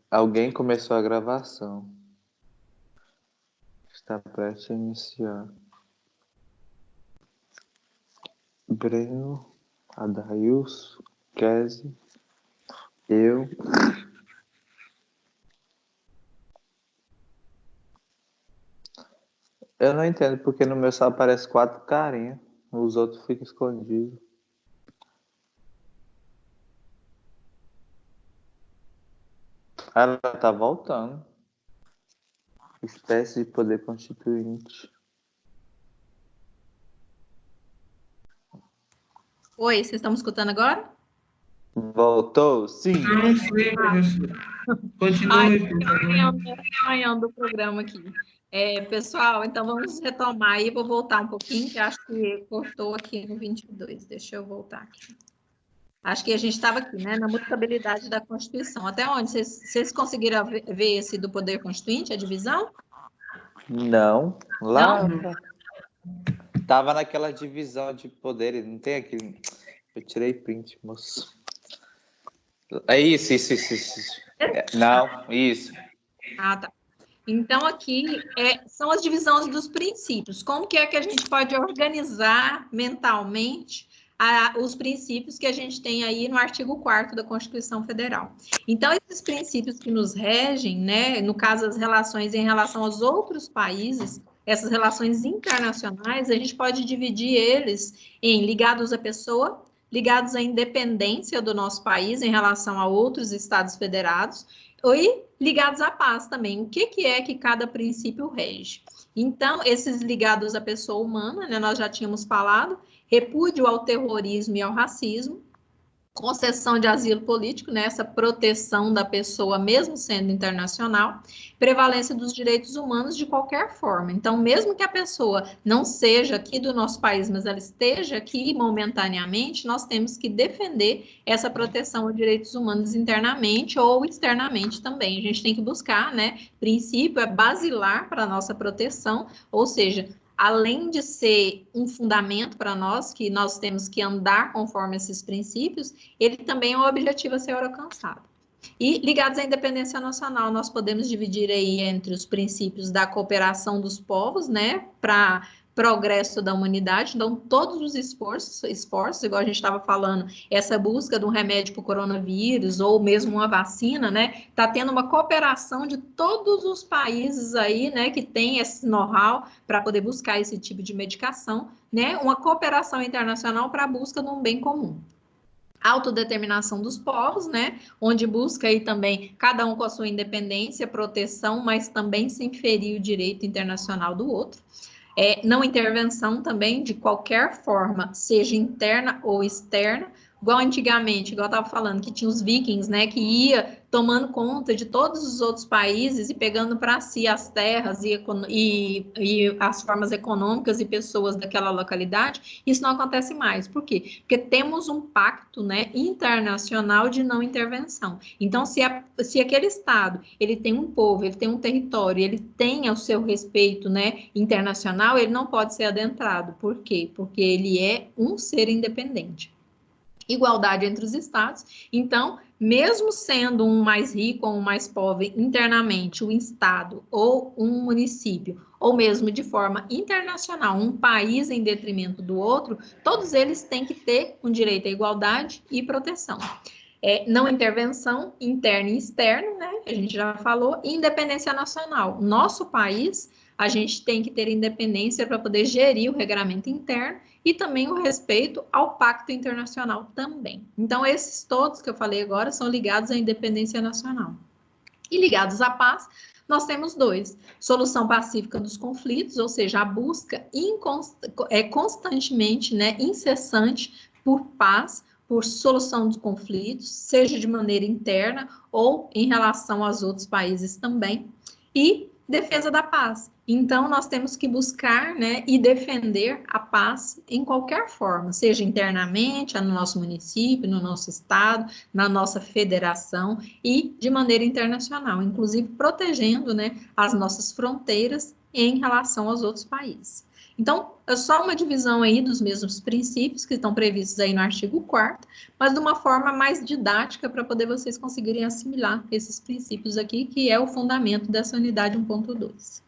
Alguém começou a gravação. Está prestes a iniciar. Breno, Adailson, Kese, eu. Eu não entendo porque no meu só aparece 4 carinhas. Os outros ficam escondidos. Ela tá voltando. Espécie de poder constituinte. Oi, vocês estão me escutando agora? Voltou? Sim. Não sei, professor. Continue, por favor. Acompanhando o programa aqui. Pessoal, então vamos retomar aí. Vou voltar um pouquinho, que acho que cortou aqui no 22. Deixa eu voltar aqui. Acho que a gente estava aqui, né? Na mutabilidade da Constituição. Até onde? Vocês conseguiram ver esse do poder constituinte, a divisão? Não. Lá. Não? Tava naquela divisão de poderes. Não tem aquele. Eu tirei print, moço. É isso. Não, isso. Ah, tá. Então, aqui são as divisões dos princípios. Como que é que a gente pode organizar mentalmente os princípios que a gente tem aí no artigo 4º da Constituição Federal? Então, esses princípios que nos regem, né, no caso, as relações em relação aos outros países, essas relações internacionais, a gente pode dividir eles em ligados à pessoa, ligados à independência do nosso país em relação a outros estados federados, e ligados à paz também. O que é que cada princípio rege? Então, esses ligados à pessoa humana, né, nós já tínhamos falado, repúdio ao terrorismo e ao racismo, concessão de asilo político, né, essa proteção da pessoa, mesmo sendo internacional, prevalência dos direitos humanos de qualquer forma. Então, mesmo que a pessoa não seja aqui do nosso país, mas ela esteja aqui momentaneamente, nós temos que defender essa proteção aos direitos humanos internamente ou externamente também. A gente tem que buscar, né, princípio é basilar para a nossa proteção, ou seja, além de ser um fundamento para nós, que nós temos que andar conforme esses princípios, ele também é um objetivo a ser alcançado. E ligados à independência nacional, nós podemos dividir aí entre os princípios da cooperação dos povos, né, para progresso da humanidade, então todos os esforços, igual a gente estava falando, essa busca de um remédio para o coronavírus, ou mesmo uma vacina, né, está tendo uma cooperação de todos os países aí, né, que tem esse know-how para poder buscar esse tipo de medicação, né, uma cooperação internacional para a busca de um bem comum. Autodeterminação dos povos, né, onde busca aí também cada um com a sua independência, proteção, mas também sem ferir o direito internacional do outro. Não intervenção também de qualquer forma, seja interna ou externa, igual antigamente, igual eu estava falando, que tinha os vikings, né, que ia tomando conta de todos os outros países e pegando para si as terras e as formas econômicas e pessoas daquela localidade. Isso não acontece mais. Por quê? Porque temos um pacto, né, internacional de não intervenção. Então, se aquele Estado ele tem um povo, ele tem um território, ele tem o seu respeito, né, internacional, ele não pode ser adentrado. Por quê? Porque ele é um ser independente. Igualdade entre os estados. Então, mesmo sendo um mais rico ou um mais pobre internamente, o estado ou um município, ou mesmo de forma internacional, um país em detrimento do outro, todos eles têm que ter um direito à igualdade e proteção. Não intervenção interna e externa, né? A gente já falou, e independência nacional. Nosso país, a gente tem que ter independência para poder gerir o regramento interno e também o respeito ao pacto internacional também. Então, esses todos que eu falei agora são ligados à independência nacional. E ligados à paz, nós temos dois: solução pacífica dos conflitos, ou seja, a busca constantemente, né, incessante por paz, por solução dos conflitos, seja de maneira interna ou em relação aos outros países também, e defesa da paz. Então, nós temos que buscar, né, e defender a paz em qualquer forma, seja internamente, no nosso município, no nosso estado, na nossa federação e de maneira internacional, inclusive protegendo, né, as nossas fronteiras em relação aos outros países. Então, é só uma divisão aí dos mesmos princípios que estão previstos aí no artigo 4º, mas de uma forma mais didática para poder vocês conseguirem assimilar esses princípios aqui, que é o fundamento dessa unidade 1.2.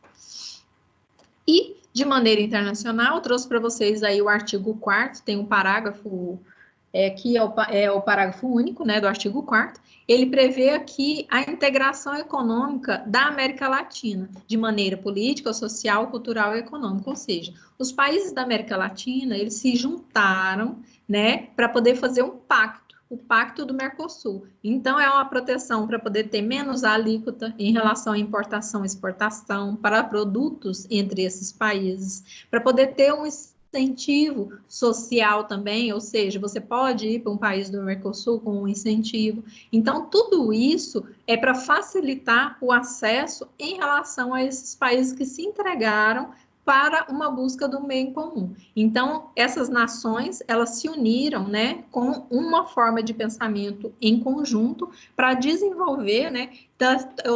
E, de maneira internacional, eu trouxe para vocês aí o artigo 4º, tem um parágrafo, que é o parágrafo único, né, do artigo 4º, ele prevê aqui a integração econômica da América Latina, de maneira política, social, cultural e econômica, ou seja, os países da América Latina, eles se juntaram, né, para poder fazer um pacto, o Pacto do Mercosul. Então, é uma proteção para poder ter menos alíquota em relação à importação e exportação para produtos entre esses países, para poder ter um incentivo social também, ou seja, você pode ir para um país do Mercosul com um incentivo. Então, tudo isso é para facilitar o acesso em relação a esses países que se entregaram para uma busca do meio em comum. Então, essas nações, elas se uniram, né, com uma forma de pensamento em conjunto para desenvolver, né,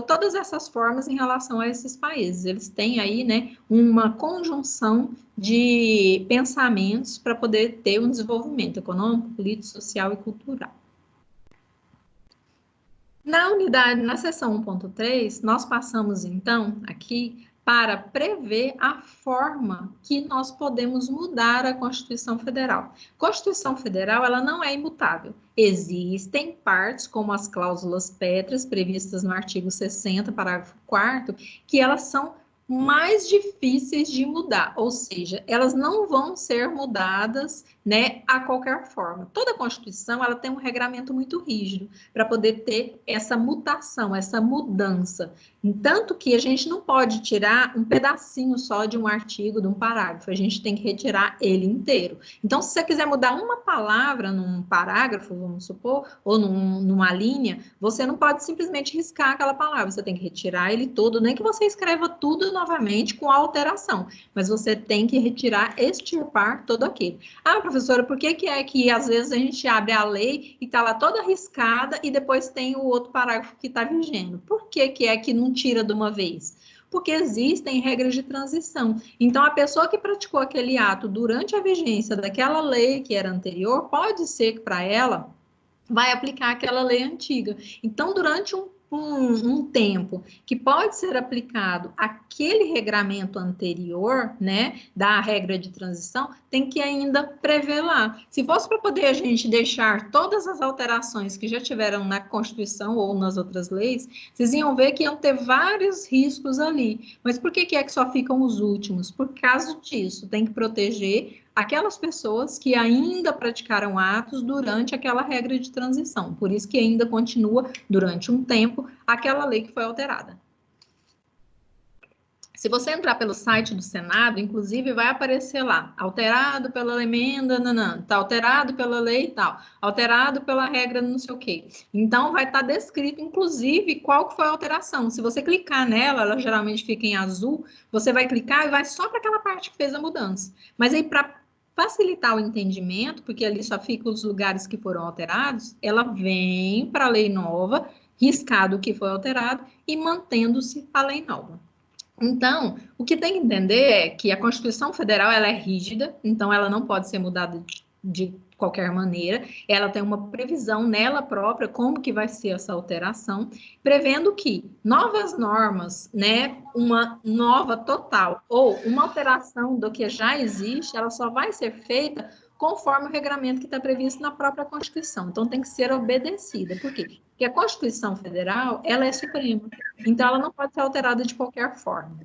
todas essas formas em relação a esses países. Eles têm aí, né, uma conjunção de pensamentos para poder ter um desenvolvimento econômico, político, social e cultural. Na seção 1.3, nós passamos, então, aqui para prever a forma que nós podemos mudar a Constituição Federal. Constituição Federal, ela não é imutável. Existem partes, como as cláusulas pétreas, previstas no artigo 60, parágrafo 4º, que elas são mais difíceis de mudar, ou seja, elas não vão ser mudadas, né, a qualquer forma. Toda Constituição, ela tem um regramento muito rígido para poder ter essa mutação, essa mudança. Tanto que a gente não pode tirar um pedacinho só de um artigo, de um parágrafo, a gente tem que retirar ele inteiro. Então, se você quiser mudar uma palavra num parágrafo, vamos supor, ou numa linha, você não pode simplesmente riscar aquela palavra, você tem que retirar ele todo, nem que você escreva tudo novamente com alteração, mas você tem que retirar, extirpar todo aquele. Ah, professora, por que é que às vezes a gente abre a lei e está lá toda riscada e depois tem o outro parágrafo que está vigendo? Por que é que não tira de uma vez? Porque existem regras de transição. Então, a pessoa que praticou aquele ato durante a vigência daquela lei que era anterior, pode ser que para ela vai aplicar aquela lei antiga. Então, durante um tempo que pode ser aplicado aquele regramento anterior, né, da regra de transição, tem que ainda prever lá. Se fosse para poder a gente deixar todas as alterações que já tiveram na Constituição ou nas outras leis, vocês iam ver que iam ter vários riscos ali. Mas por que é que só ficam os últimos? Por causa disso, tem que proteger aquelas pessoas que ainda praticaram atos durante aquela regra de transição. Por isso que ainda continua, durante um tempo, aquela lei que foi alterada. Se você entrar pelo site do Senado, inclusive, vai aparecer lá, alterado pela emenda, tá alterado pela lei tal, alterado pela regra não sei o quê. Então, vai estar descrito, inclusive, qual que foi a alteração. Se você clicar nela, ela geralmente fica em azul, você vai clicar e vai só para aquela parte que fez a mudança. Mas aí, para facilitar o entendimento, porque ali só ficam os lugares que foram alterados, ela vem para a lei nova, riscado o que foi alterado e mantendo-se a lei nova. Então, o que tem que entender é que a Constituição Federal ela é rígida, então ela não pode ser mudada de qualquer maneira, ela tem uma previsão nela própria, como que vai ser essa alteração, prevendo que novas normas, né, uma nova total, ou uma alteração do que já existe, ela só vai ser feita conforme o regramento que está previsto na própria Constituição. Então, tem que ser obedecida. Por quê? Porque a Constituição Federal, ela é suprema, então ela não pode ser alterada de qualquer forma.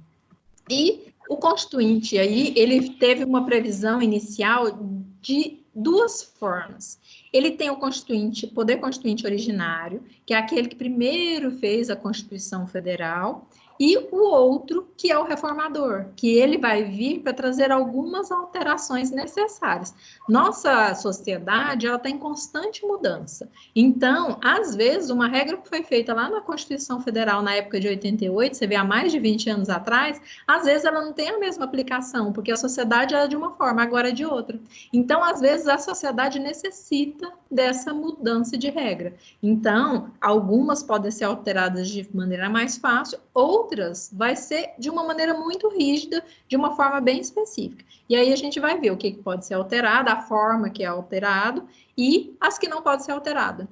E o Constituinte aí, ele teve uma previsão inicial de duas formas. Ele tem o Constituinte, Poder Constituinte Originário, que é aquele que primeiro fez a Constituição Federal, e o outro, que é o reformador, que ele vai vir para trazer algumas alterações necessárias. Nossa sociedade, ela está em constante mudança. Então, às vezes, uma regra que foi feita lá na Constituição Federal, na época de 88, você vê há mais de 20 anos atrás, às vezes ela não tem a mesma aplicação, porque a sociedade é de uma forma, agora é de outra. Então, às vezes, a sociedade necessita dessa mudança de regra. Então, algumas podem ser alteradas de maneira mais fácil, outras vai ser de uma maneira muito rígida, de uma forma bem específica. E aí a gente vai ver o que pode ser alterado, a forma que é alterado e as que não podem ser alteradas,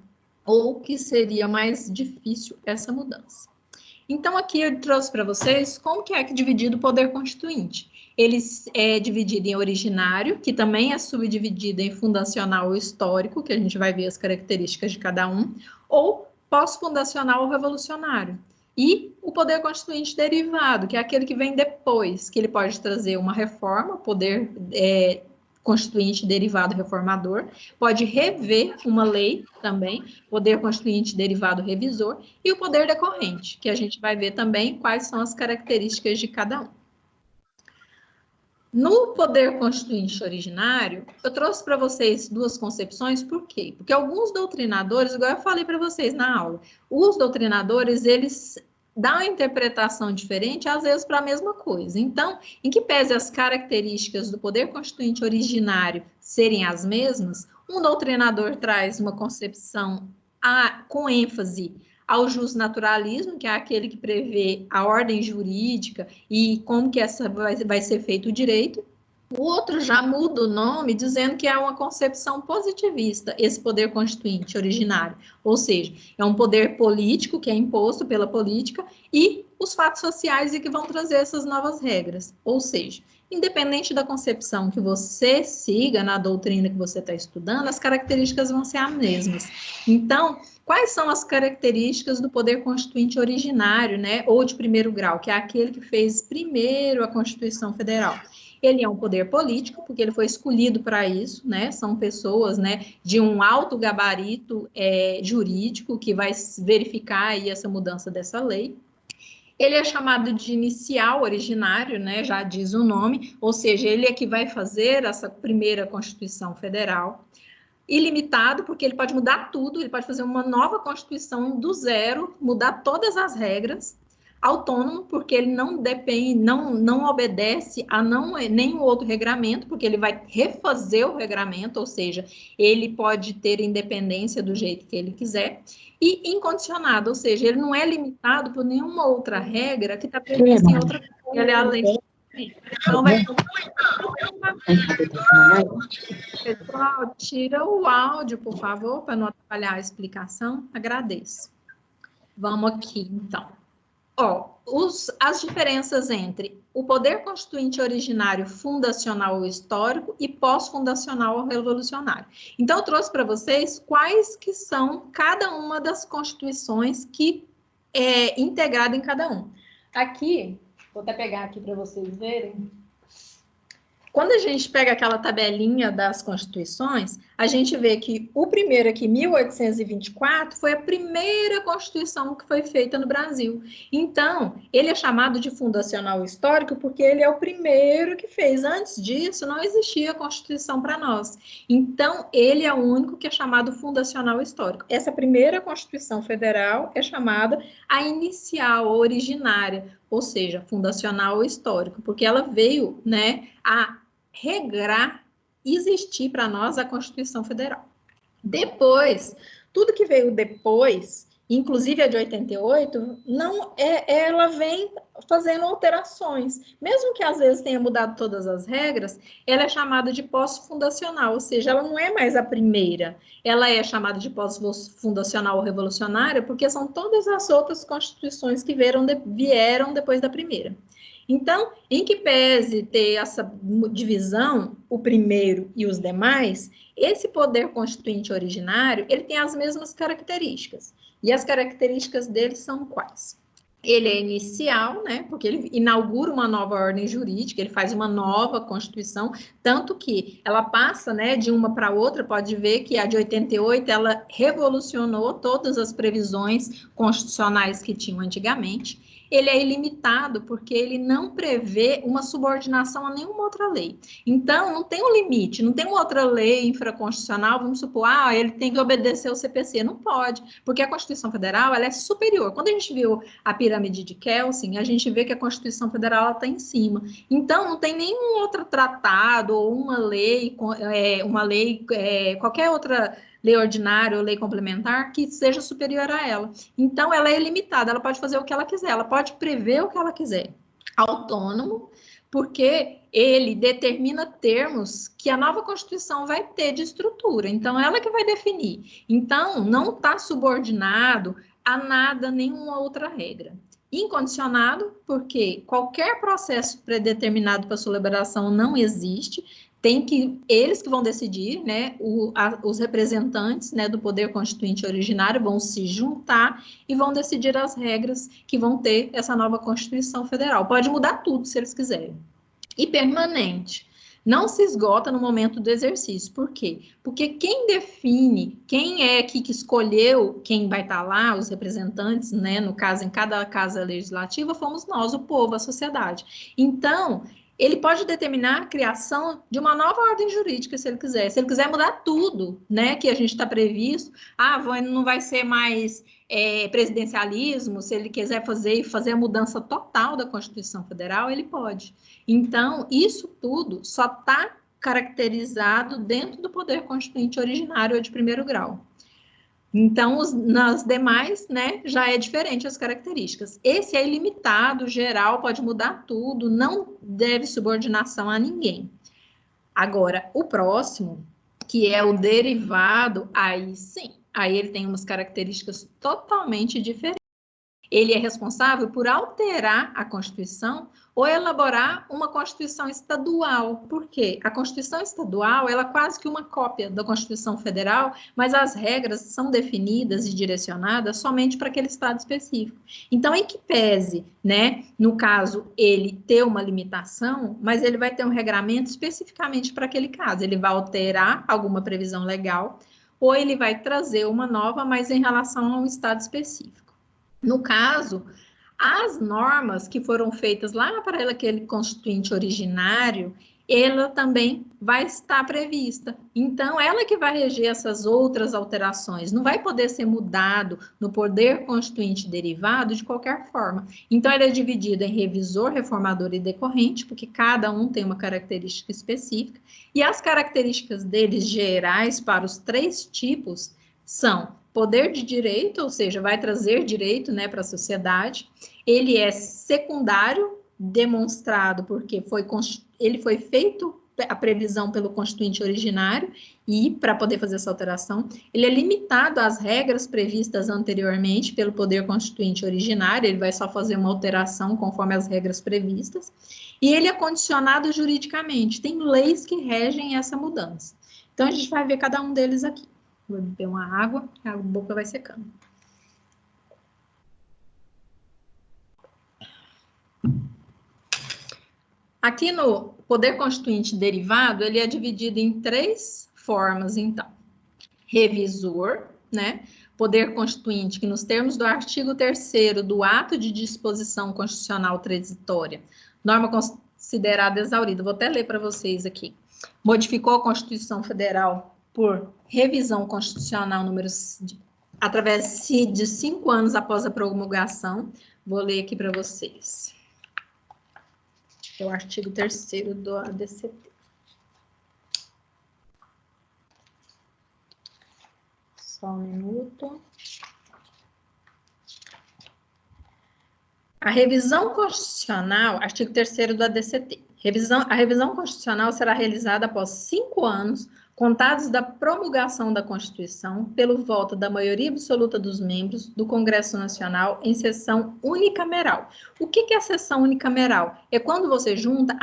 ou que seria mais difícil essa mudança. Então, aqui eu trouxe para vocês como que é dividido o poder constituinte. Ele é dividido em originário, que também é subdividido em fundacional ou histórico, que a gente vai ver as características de cada um, ou pós-fundacional ou revolucionário. E o poder constituinte derivado, que é aquele que vem depois, que ele pode trazer uma reforma, poder constituinte derivado reformador, pode rever uma lei também, poder constituinte derivado revisor, e o poder decorrente, que a gente vai ver também quais são as características de cada um. No poder constituinte originário, eu trouxe para vocês duas concepções, por quê? Porque alguns doutrinadores, igual eu falei para vocês na aula, os doutrinadores, eles dão uma interpretação diferente, às vezes, para a mesma coisa. Então, em que pese as características do poder constituinte originário serem as mesmas, um doutrinador traz uma concepção com ênfase ao justnaturalismo, que é aquele que prevê a ordem jurídica e como que essa vai ser feito o direito. O outro já muda o nome, dizendo que é uma concepção positivista, esse poder constituinte originário. Ou seja, é um poder político que é imposto pela política e os fatos sociais e que vão trazer essas novas regras. Ou seja, independente da concepção que você siga na doutrina que você está estudando, as características vão ser as mesmas. Então, quais são as características do poder constituinte originário, né, ou de primeiro grau, que é aquele que fez primeiro a Constituição Federal? Ele é um poder político, porque ele foi escolhido para isso, né? São pessoas, né, de um alto gabarito jurídico que vai verificar aí essa mudança dessa lei. Ele é chamado de inicial originário, né? Já diz o nome, ou seja, ele é que vai fazer essa primeira Constituição Federal. Ilimitado, porque ele pode mudar tudo, ele pode fazer uma nova Constituição do zero, mudar todas as regras. Autônomo, porque ele não depende, não obedece a nenhum outro regramento, porque ele vai refazer o regramento, ou seja, ele pode ter independência do jeito que ele quiser. E incondicionado, ou seja, ele não é limitado por nenhuma outra regra que está prevista em outra coisa. Ele é a lei. Então, pessoal, tira o áudio, por favor, para não atrapalhar a explicação. Agradeço. Vamos aqui, então. As diferenças entre o poder constituinte originário fundacional ou histórico e pós-fundacional ou revolucionário. Então, eu trouxe para vocês quais que são cada uma das constituições que é integrada em cada um. Aqui, vou até pegar aqui para vocês verem. Quando a gente pega aquela tabelinha das constituições, a gente vê que o primeiro aqui, 1824, foi a primeira constituição que foi feita no Brasil. Então, ele é chamado de fundacional histórico porque ele é o primeiro que fez. Antes disso, não existia constituição para nós. Então, ele é o único que é chamado fundacional histórico. Essa primeira Constituição Federal é chamada a inicial, a originária, ou seja, fundacional histórico, porque ela veio, né, a regrar, existir para nós a Constituição Federal. Depois, tudo que veio depois, inclusive a de 88, ela vem fazendo alterações. Mesmo que às vezes tenha mudado todas as regras, ela é chamada de pós-fundacional, ou seja, ela não é mais a primeira. Ela é chamada de pós-fundacional ou revolucionária, porque são todas as outras constituições que vieram depois da primeira. Então, em que pese ter essa divisão, o primeiro e os demais, esse poder constituinte originário, ele tem as mesmas características. E as características dele são quais? Ele é inicial, né, porque ele inaugura uma nova ordem jurídica, ele faz uma nova Constituição, tanto que ela passa, né, de uma para outra, pode ver que a de 88, ela revolucionou todas as previsões constitucionais que tinham antigamente. Ele é ilimitado porque ele não prevê uma subordinação a nenhuma outra lei. Então, não tem um limite, não tem uma outra lei infraconstitucional, vamos supor, ele tem que obedecer o CPC. Não pode, porque a Constituição Federal, ela é superior. Quando a gente viu a pirâmide de Kelsen, a gente vê que a Constituição Federal está em cima. Então, não tem nenhum outro tratado ou uma lei, qualquer outra lei ordinária ou lei complementar que seja superior a ela. Então, ela é ilimitada, ela pode fazer o que ela quiser, ela pode prever o que ela quiser. Autônomo, porque ele determina termos que a nova Constituição vai ter de estrutura. Então, ela que vai definir. Então, não está subordinado a nada, nenhuma outra regra. Incondicionado, porque qualquer processo predeterminado para sua liberação não existe, tem que, eles que vão decidir, né, os representantes, né, do poder constituinte originário vão se juntar e vão decidir as regras que vão ter essa nova Constituição Federal. Pode mudar tudo, se eles quiserem. E permanente. Não se esgota no momento do exercício. Por quê? Porque quem define, quem é que escolheu quem vai estar lá, os representantes, né, no caso, em cada casa legislativa, fomos nós, o povo, a sociedade. Então, ele pode determinar a criação de uma nova ordem jurídica, se ele quiser. Se ele quiser mudar tudo, né, que a gente está previsto, não vai ser mais presidencialismo, se ele quiser fazer a mudança total da Constituição Federal, ele pode. Então, isso tudo só está caracterizado dentro do poder constituinte originário ou de primeiro grau. Então, nas demais, né, já é diferente as características. Esse é ilimitado, geral, pode mudar tudo, não deve subordinação a ninguém. Agora, o próximo, que é o derivado, aí sim, aí ele tem umas características totalmente diferentes. Ele é responsável por alterar a Constituição ou elaborar uma Constituição estadual. Por quê? A Constituição estadual, ela é quase que uma cópia da Constituição Federal, mas as regras são definidas e direcionadas somente para aquele estado específico. Então, em que pese, né, no caso, ele ter uma limitação, mas ele vai ter um regramento especificamente para aquele caso. Ele vai alterar alguma previsão legal ou ele vai trazer uma nova, mas em relação a um estado específico. No caso, as normas que foram feitas lá para aquele constituinte originário, ela também vai estar prevista. Então, ela que vai reger essas outras alterações. Não vai poder ser mudado no poder constituinte derivado de qualquer forma. Então, ele é dividido em revisor, reformador e decorrente, porque cada um tem uma característica específica. E as características deles gerais para os três tipos são poder de direito, ou seja, vai trazer direito, né, para a sociedade. Ele é secundário, demonstrado porque ele foi feito a previsão pelo constituinte originário e para poder fazer essa alteração. Ele é limitado às regras previstas anteriormente pelo poder constituinte originário, ele vai só fazer uma alteração conforme as regras previstas. E ele é condicionado juridicamente, tem leis que regem essa mudança. Então, a gente vai ver cada um deles aqui. Vou beber uma água, a boca vai secando. Aqui no poder constituinte derivado, ele é dividido em três formas, então. Revisor, né? Poder constituinte, que nos termos do artigo 3º do Ato de Disposição Constitucional Transitória, norma considerada exaurida, vou até ler para vocês aqui, modificou a Constituição Federal por revisão constitucional através de 5 anos após a promulgação. Vou ler aqui para vocês. É o artigo 3º do ADCT. Só um minuto. A revisão constitucional, artigo 3º do ADCT. A revisão constitucional será realizada após 5 anos, contados da promulgação da Constituição, pelo voto da maioria absoluta dos membros do Congresso Nacional em sessão unicameral. O que é a sessão unicameral? É quando você junta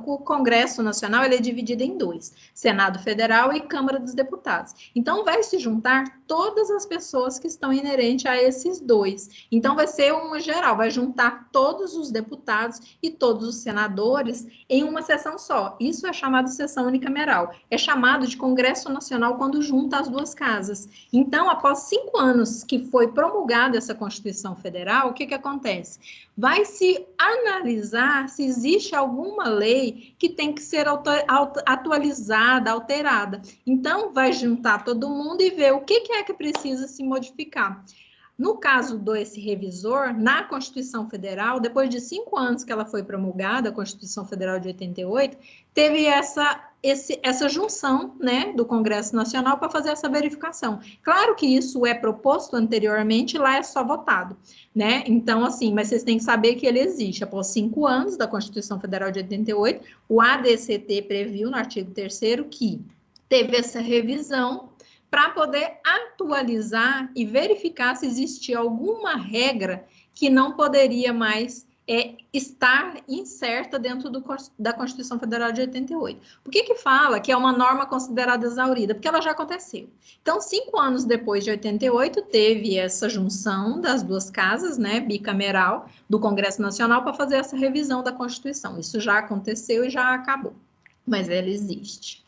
o Congresso Nacional, ele é dividido em dois, Senado Federal e Câmara dos Deputados. Então, vai se juntar todas as pessoas que estão inerentes a esses dois. Então, vai ser uma geral, vai juntar todos os deputados e todos os senadores em uma sessão só. Isso é chamado de sessão unicameral. É chamado de Congresso Nacional quando junta as duas casas. Então, após 5 anos que foi promulgada essa Constituição Federal, o que acontece? Vai se analisar se existe alguma lei que tem que ser atualizada, alterada. Então, vai juntar todo mundo e ver o que é que precisa se modificar. No caso desse revisor, na Constituição Federal, depois de 5 anos que ela foi promulgada, a Constituição Federal de 88, teve essa essa junção, né, do Congresso Nacional para fazer essa verificação. Claro que isso é proposto anteriormente, lá é só votado, né? Então, assim, mas vocês têm que saber que ele existe. Após 5 anos da Constituição Federal de 88, o ADCT previu no artigo 3º que teve essa revisão para poder atualizar e verificar se existia alguma regra que não poderia mais estar incerta dentro da Constituição Federal de 88. Por que fala que é uma norma considerada exaurida? Porque ela já aconteceu. Então, 5 anos depois de 88, teve essa junção das duas casas, né, bicameral, do Congresso Nacional para fazer essa revisão da Constituição. Isso já aconteceu e já acabou, mas ela existe.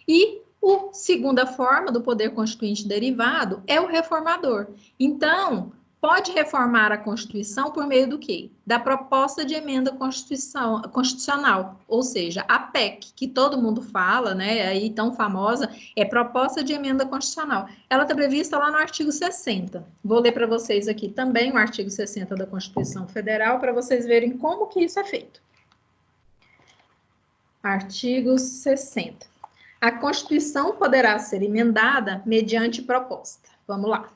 E a segunda forma do poder constituinte derivado é o reformador. Então, pode reformar a Constituição por meio do quê? Da proposta de emenda constitucional, ou seja, a PEC, que todo mundo fala, né, aí tão famosa, é proposta de emenda constitucional. Ela está prevista lá no artigo 60. Vou ler para vocês aqui também o artigo 60 da Constituição Federal, para vocês verem como que isso é feito. Artigo 60. A Constituição poderá ser emendada mediante proposta. Vamos lá.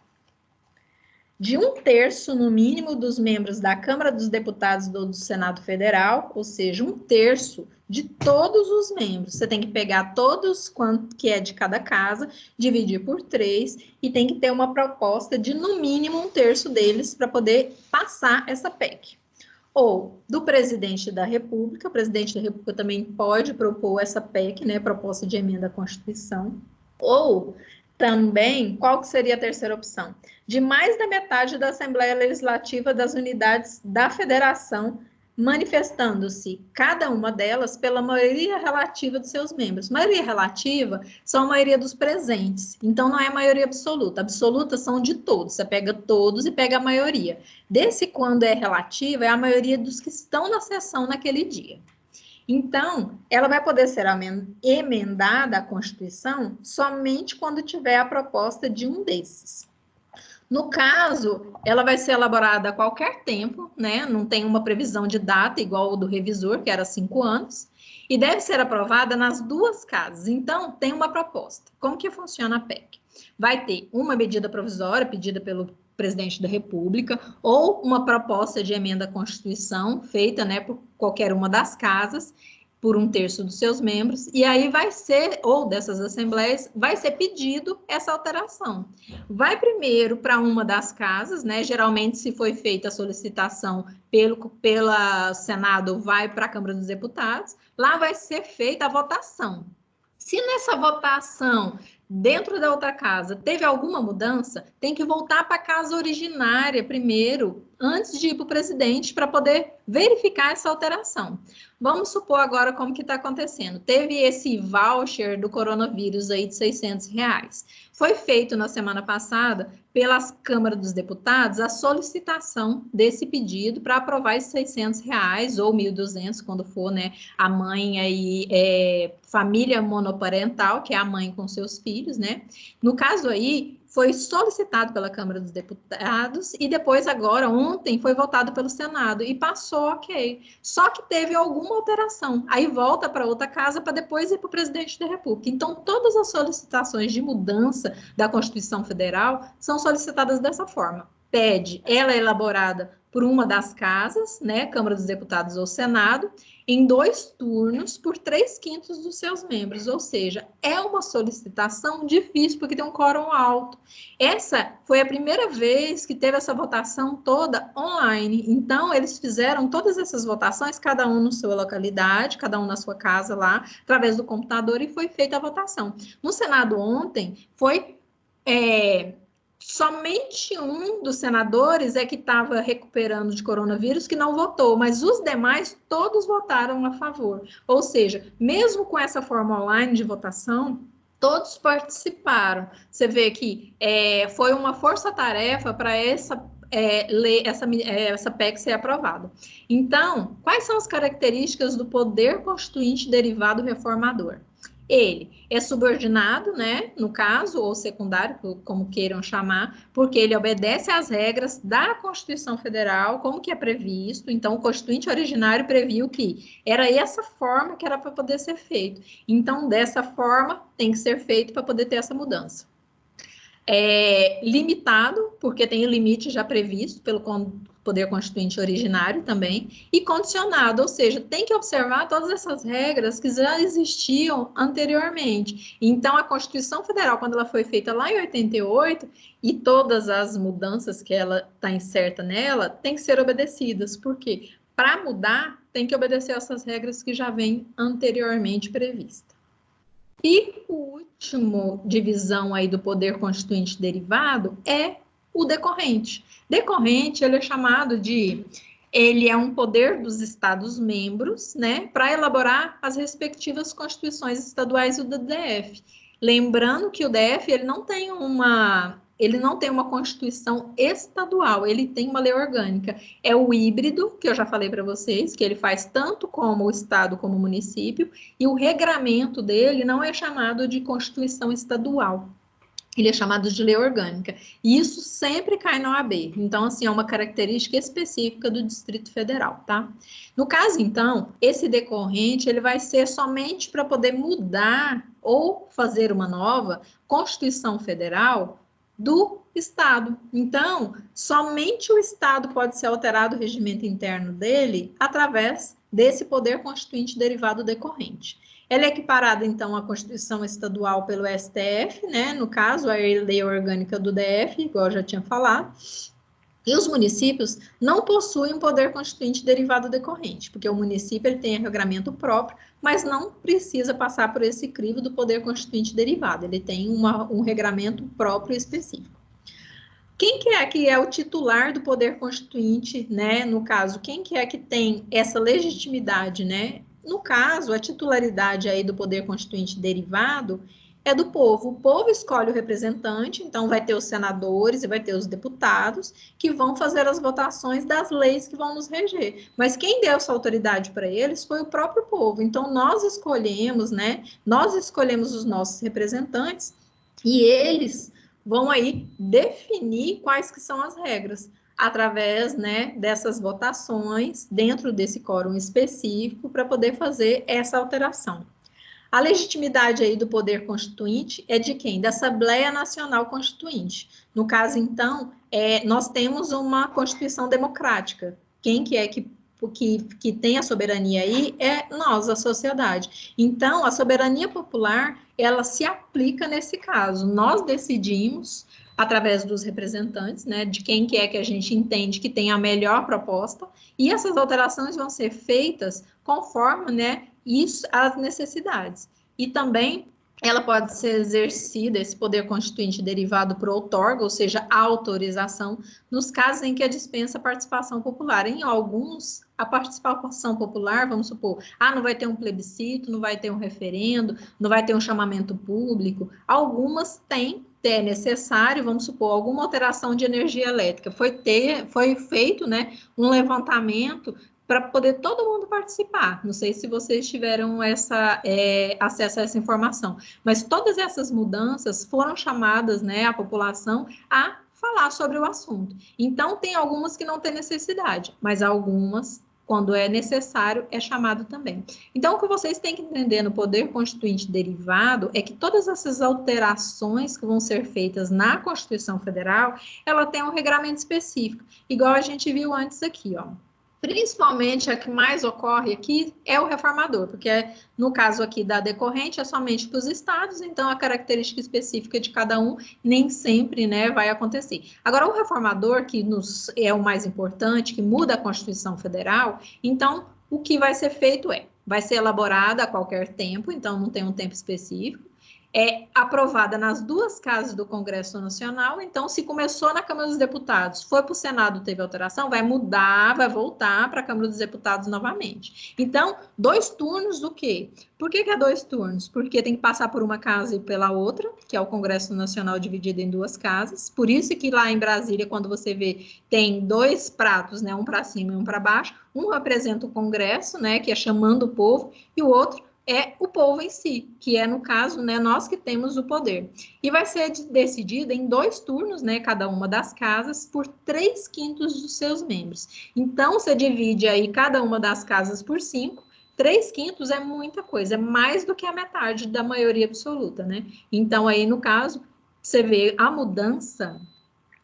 De 1/3, no mínimo, dos membros da Câmara dos Deputados do Senado Federal, ou seja, 1/3 de todos os membros. Você tem que pegar todos quanto que é de cada casa, dividir por 3, e tem que ter uma proposta de, no mínimo, 1/3 deles para poder passar essa PEC. Ou do presidente da República, o presidente da República também pode propor essa PEC, né, proposta de emenda à Constituição, ou também, qual que seria a terceira opção? De mais da metade da Assembleia Legislativa das unidades da Federação, manifestando-se cada uma delas pela maioria relativa dos seus membros. Maioria relativa são a maioria dos presentes, então não é maioria absoluta. Absoluta são de todos, você pega todos e pega a maioria. Desse, quando é relativa, é a maioria dos que estão na sessão naquele dia. Então, ela vai poder ser emendada à Constituição somente quando tiver a proposta de um desses. No caso, ela vai ser elaborada a qualquer tempo, né? Não tem uma previsão de data igual o do revisor, que era 5 anos, e deve ser aprovada nas duas casas. Então, tem uma proposta. Como que funciona a PEC? Vai ter uma medida provisória pedida pelo presidente da República, ou uma proposta de emenda à Constituição, feita, né, por qualquer uma das casas, por 1/3 dos seus membros, e aí vai ser, ou dessas assembleias, vai ser pedido essa alteração. Vai primeiro para uma das casas, né, geralmente se foi feita a solicitação pela Senado, vai para a Câmara dos Deputados, lá vai ser feita a votação. Se nessa votação, dentro da outra casa, teve alguma mudança, tem que voltar para a casa originária primeiro, antes de ir para o presidente, para poder verificar essa alteração. Vamos supor agora como que está acontecendo. Teve esse voucher do coronavírus aí de R$600. Foi feito na semana passada, pelas Câmara dos Deputados, a solicitação desse pedido para aprovar esses R$600 ou 1.200, quando for, né, a mãe aí, família monoparental, que é a mãe com seus filhos, né? No caso aí, foi solicitado pela Câmara dos Deputados e depois agora, ontem, foi votado pelo Senado e passou ok. Só que teve alguma alteração. Aí volta para outra casa para depois ir para o presidente da República. Então, todas as solicitações de mudança da Constituição Federal são solicitadas dessa forma. Pede, ela é elaborada por uma das casas, né, Câmara dos Deputados ou Senado, em 2 turnos por 3/5 dos seus membros, ou seja, é uma solicitação difícil, porque tem um quórum alto. Essa foi a primeira vez que teve essa votação toda online, então eles fizeram todas essas votações, cada um na sua localidade, cada um na sua casa lá, através do computador, e foi feita a votação. No Senado ontem, foi... somente um dos senadores é que estava recuperando de coronavírus que não votou, mas os demais todos votaram a favor. Ou seja, mesmo com essa forma online de votação, todos participaram. Você vê que foi uma força-tarefa para essa PEC ser aprovada. Então, quais são as características do poder constituinte derivado reformador? Ele é subordinado, né, no caso, ou secundário, como queiram chamar, porque ele obedece às regras da Constituição Federal, como que é previsto. Então, o Constituinte originário previu que era essa forma que era para poder ser feito. Então, dessa forma, tem que ser feito para poder ter essa mudança. Limitado, porque tem o limite já previsto pelo Poder Constituinte originário também, e condicionado, ou seja, tem que observar todas essas regras que já existiam anteriormente. Então, a Constituição Federal, quando ela foi feita lá em 88, e todas as mudanças que ela está incerta nela, tem que ser obedecidas. Por quê? Para mudar, tem que obedecer essas regras que já vêm anteriormente previstas. E o último divisão aí do poder constituinte derivado é o decorrente. Decorrente, ele é chamado de... Ele é um poder dos Estados-membros, né, para elaborar as respectivas constituições estaduais do DF. Lembrando que o DF, ele não tem uma constituição estadual, ele tem uma lei orgânica. É o híbrido, que eu já falei para vocês, que ele faz tanto como o estado como o município, e o regramento dele não é chamado de constituição estadual. Ele é chamado de lei orgânica. E isso sempre cai na OAB. Então, assim, é uma característica específica do Distrito Federal, tá? No caso, então, esse decorrente, ele vai ser somente para poder mudar ou fazer uma nova Constituição Federal do Estado. Então, somente o Estado pode ser alterado o regimento interno dele através desse poder constituinte derivado decorrente. Ela é equiparada, então, à Constituição Estadual pelo STF, né? No caso, a Lei Orgânica do DF, igual eu já tinha falado. E os municípios não possuem um poder constituinte derivado decorrente, porque o município ele tem regramento próprio, mas não precisa passar por esse crivo do poder constituinte derivado. Ele tem um regramento próprio específico. Quem que é o titular do poder constituinte, né? No caso, quem que é que tem essa legitimidade, né? No caso, a titularidade aí do poder constituinte derivado é do povo. O povo escolhe o representante, então vai ter os senadores e vai ter os deputados que vão fazer as votações das leis que vão nos reger. Mas quem deu essa autoridade para eles foi o próprio povo. Então, nós escolhemos, né? Nós escolhemos os nossos representantes e eles vão aí definir quais que são as regras, através, né, dessas votações, dentro desse quórum específico, para poder fazer essa alteração. A legitimidade aí do poder constituinte é de quem? Da Assembleia Nacional Constituinte. No caso, então, nós temos uma Constituição democrática. Quem que é que tem a soberania aí é nós, a sociedade. Então, a soberania popular, ela se aplica nesse caso. Nós decidimos, através dos representantes, né, de quem que é que a gente entende que tem a melhor proposta, e essas alterações vão ser feitas conforme, né, isso, as necessidades. E também ela pode ser exercida, esse poder constituinte derivado por outorga, ou seja, a autorização, nos casos em que dispensa a participação popular. Em alguns, a participação popular, vamos supor, não vai ter um plebiscito, não vai ter um referendo, não vai ter um chamamento público. Algumas têm, é necessário, vamos supor, alguma alteração de energia elétrica. Foi feito, né, um levantamento para poder todo mundo participar. Não sei se vocês tiveram acesso a essa informação, mas todas essas mudanças foram chamadas, né, a população a falar sobre o assunto. Então, tem algumas que não têm necessidade, mas algumas, quando é necessário, é chamado também. Então, o que vocês têm que entender no poder constituinte derivado é que todas essas alterações que vão ser feitas na Constituição Federal, ela tem um regramento específico, igual a gente viu antes aqui, ó. Principalmente a que mais ocorre aqui é o reformador, porque no caso aqui da decorrente é somente para os estados, então a característica específica de cada um nem sempre, né, vai acontecer. Agora, o reformador, que é o mais importante, que muda a Constituição Federal, então o que vai ser feito vai ser elaborada a qualquer tempo, então não tem um tempo específico, é aprovada nas duas casas do Congresso Nacional. Então, se começou na Câmara dos Deputados, foi para o Senado, teve alteração, vai mudar, vai voltar para a Câmara dos Deputados novamente. Então, 2 turnos do quê? Por que é 2 turnos? Porque tem que passar por uma casa e pela outra, que é o Congresso Nacional dividido em 2 casas. Por isso que lá em Brasília, quando você vê, tem 2 pratos, né, um para cima e um para baixo. Um representa o Congresso, né, que é chamando o povo, e o outro é o povo em si, que é, no caso, né, nós que temos o poder. E vai ser decidida em 2 turnos, né, cada uma das casas, por 3/5 dos seus membros. Então, você divide aí cada uma das casas por 5, 3/5 é muita coisa, é mais do que a metade da maioria absoluta, né? Então, aí, no caso, você vê a mudança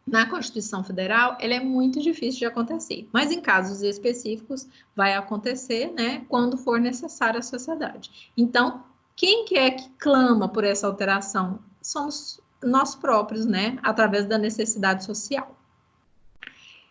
na Constituição Federal, ela é muito difícil de acontecer, mas em casos específicos vai acontecer, né, quando for necessário à sociedade. Então, quem que é que clama por essa alteração? Somos nós próprios, né, através da necessidade social.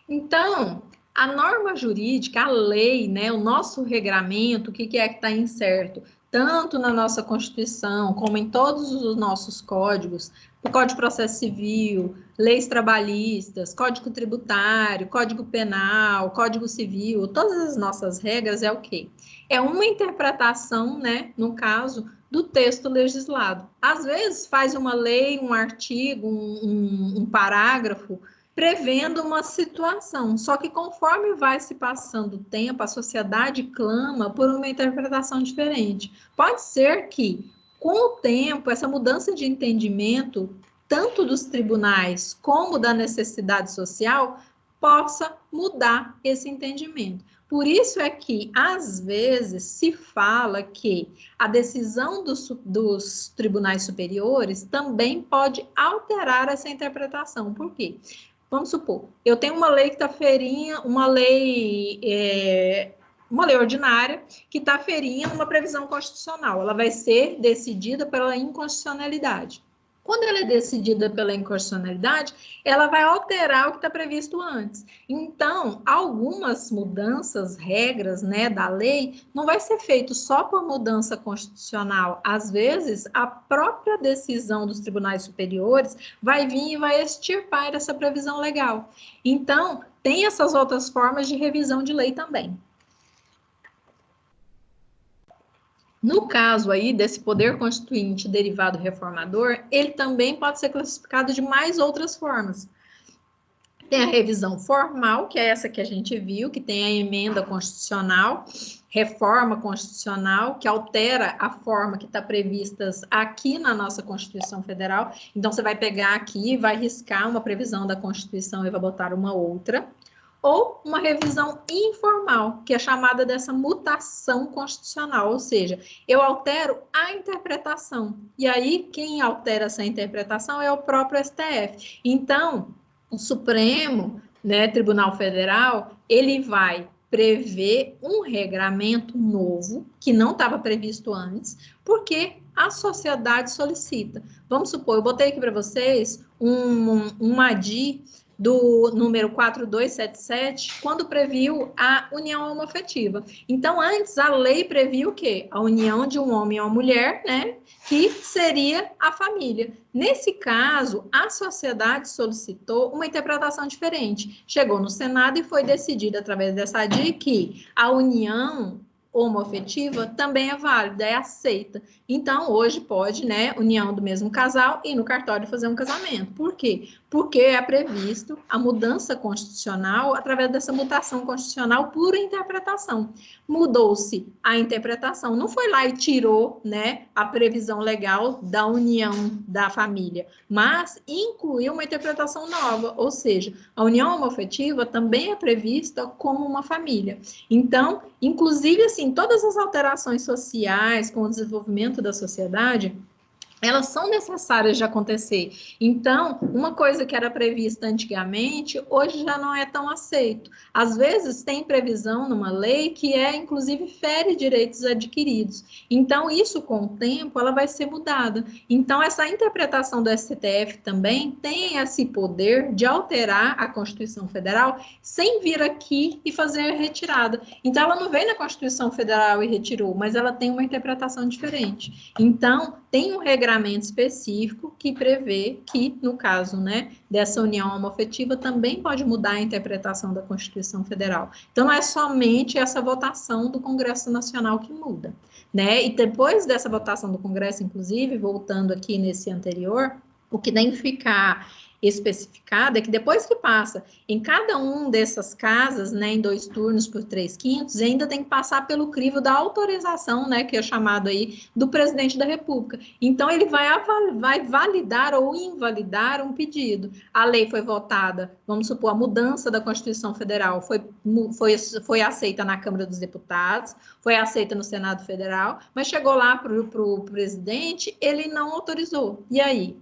Então, a norma jurídica, a lei, né, o nosso regramento, o que é que está incerto? Tanto na nossa Constituição, como em todos os nossos códigos, o Código de Processo Civil, leis trabalhistas, Código Tributário, Código Penal, Código Civil, todas as nossas regras é o quê? É uma interpretação, né, no caso, do texto legislado. Às vezes faz uma lei, um artigo, um parágrafo, prevendo uma situação, só que conforme vai se passando o tempo, a sociedade clama por uma interpretação diferente. Pode ser que, com o tempo, essa mudança de entendimento, tanto dos tribunais como da necessidade social, possa mudar esse entendimento. Por isso é que, às vezes, se fala que a decisão dos tribunais superiores também pode alterar essa interpretação. Por quê? Vamos supor, eu tenho uma lei que está ferindo, uma lei ordinária que está ferindo uma previsão constitucional. Ela vai ser decidida pela inconstitucionalidade. Quando ela é decidida pela inconstitucionalidade, ela vai alterar o que está previsto antes. Então, algumas mudanças, regras, né, da lei, não vai ser feito só por mudança constitucional. Às vezes, a própria decisão dos tribunais superiores vai vir e vai extirpar essa previsão legal. Então, tem essas outras formas de revisão de lei também. No caso aí desse poder constituinte derivado reformador, ele também pode ser classificado de mais outras formas. Tem a revisão formal, que é essa que a gente viu, que tem a emenda constitucional, reforma constitucional, que altera a forma que está prevista aqui na nossa Constituição Federal. Então, você vai pegar aqui, vai riscar uma previsão da Constituição e vai botar uma outra. Ou uma revisão informal, que é chamada dessa mutação constitucional, ou seja, eu altero a interpretação. E aí, quem altera essa interpretação é o próprio STF. Então, o Supremo, né, Tribunal Federal, ele vai prever um regramento novo, que não estava previsto antes, porque a sociedade solicita. Vamos supor, eu botei aqui para vocês um ADI do número 4277, quando previu a união homoafetiva. Então, antes, a lei previa o quê? A união de um homem e uma mulher, né? Que seria a família. Nesse caso, a sociedade solicitou uma interpretação diferente. Chegou no Senado e foi decidido, através dessa ADI, que a união homoafetiva também é válida, é aceita. Então, hoje pode, né, união do mesmo casal ir no cartório fazer um casamento. Por quê? Porque é previsto a mudança constitucional através dessa mutação constitucional por interpretação. Mudou-se a interpretação, não foi lá e tirou, né, a previsão legal da união da família, mas incluiu uma interpretação nova, ou seja, a união homoafetiva também é prevista como uma família. Então, inclusive, assim, todas as alterações sociais com o desenvolvimento da sociedade, elas são necessárias de acontecer. Então, uma coisa que era prevista antigamente, hoje já não é tão aceito. Às vezes, tem previsão numa lei que inclusive, fere direitos adquiridos. Então, isso, com o tempo, ela vai ser mudada. Então, essa interpretação do STF também tem esse poder de alterar a Constituição Federal sem vir aqui e fazer a retirada. Então, ela não veio na Constituição Federal e retirou, mas ela tem uma interpretação diferente. Então, tem um regramento específico que prevê que, no caso, né, dessa união homoafetiva, também pode mudar a interpretação da Constituição Federal. Então, não é somente essa votação do Congresso Nacional que muda, né? E depois dessa votação do Congresso, inclusive, voltando aqui nesse anterior, o que tem que ficar especificada é que depois que passa em cada um dessas casas, né, em 2 turnos por 3/5, ainda tem que passar pelo crivo da autorização, né, que é chamado aí do presidente da República. Então, ele vai validar ou invalidar um pedido. A lei foi votada, vamos supor, a mudança da Constituição Federal foi aceita na Câmara dos Deputados, foi aceita no Senado Federal, mas chegou lá para o presidente, ele não autorizou. E aí?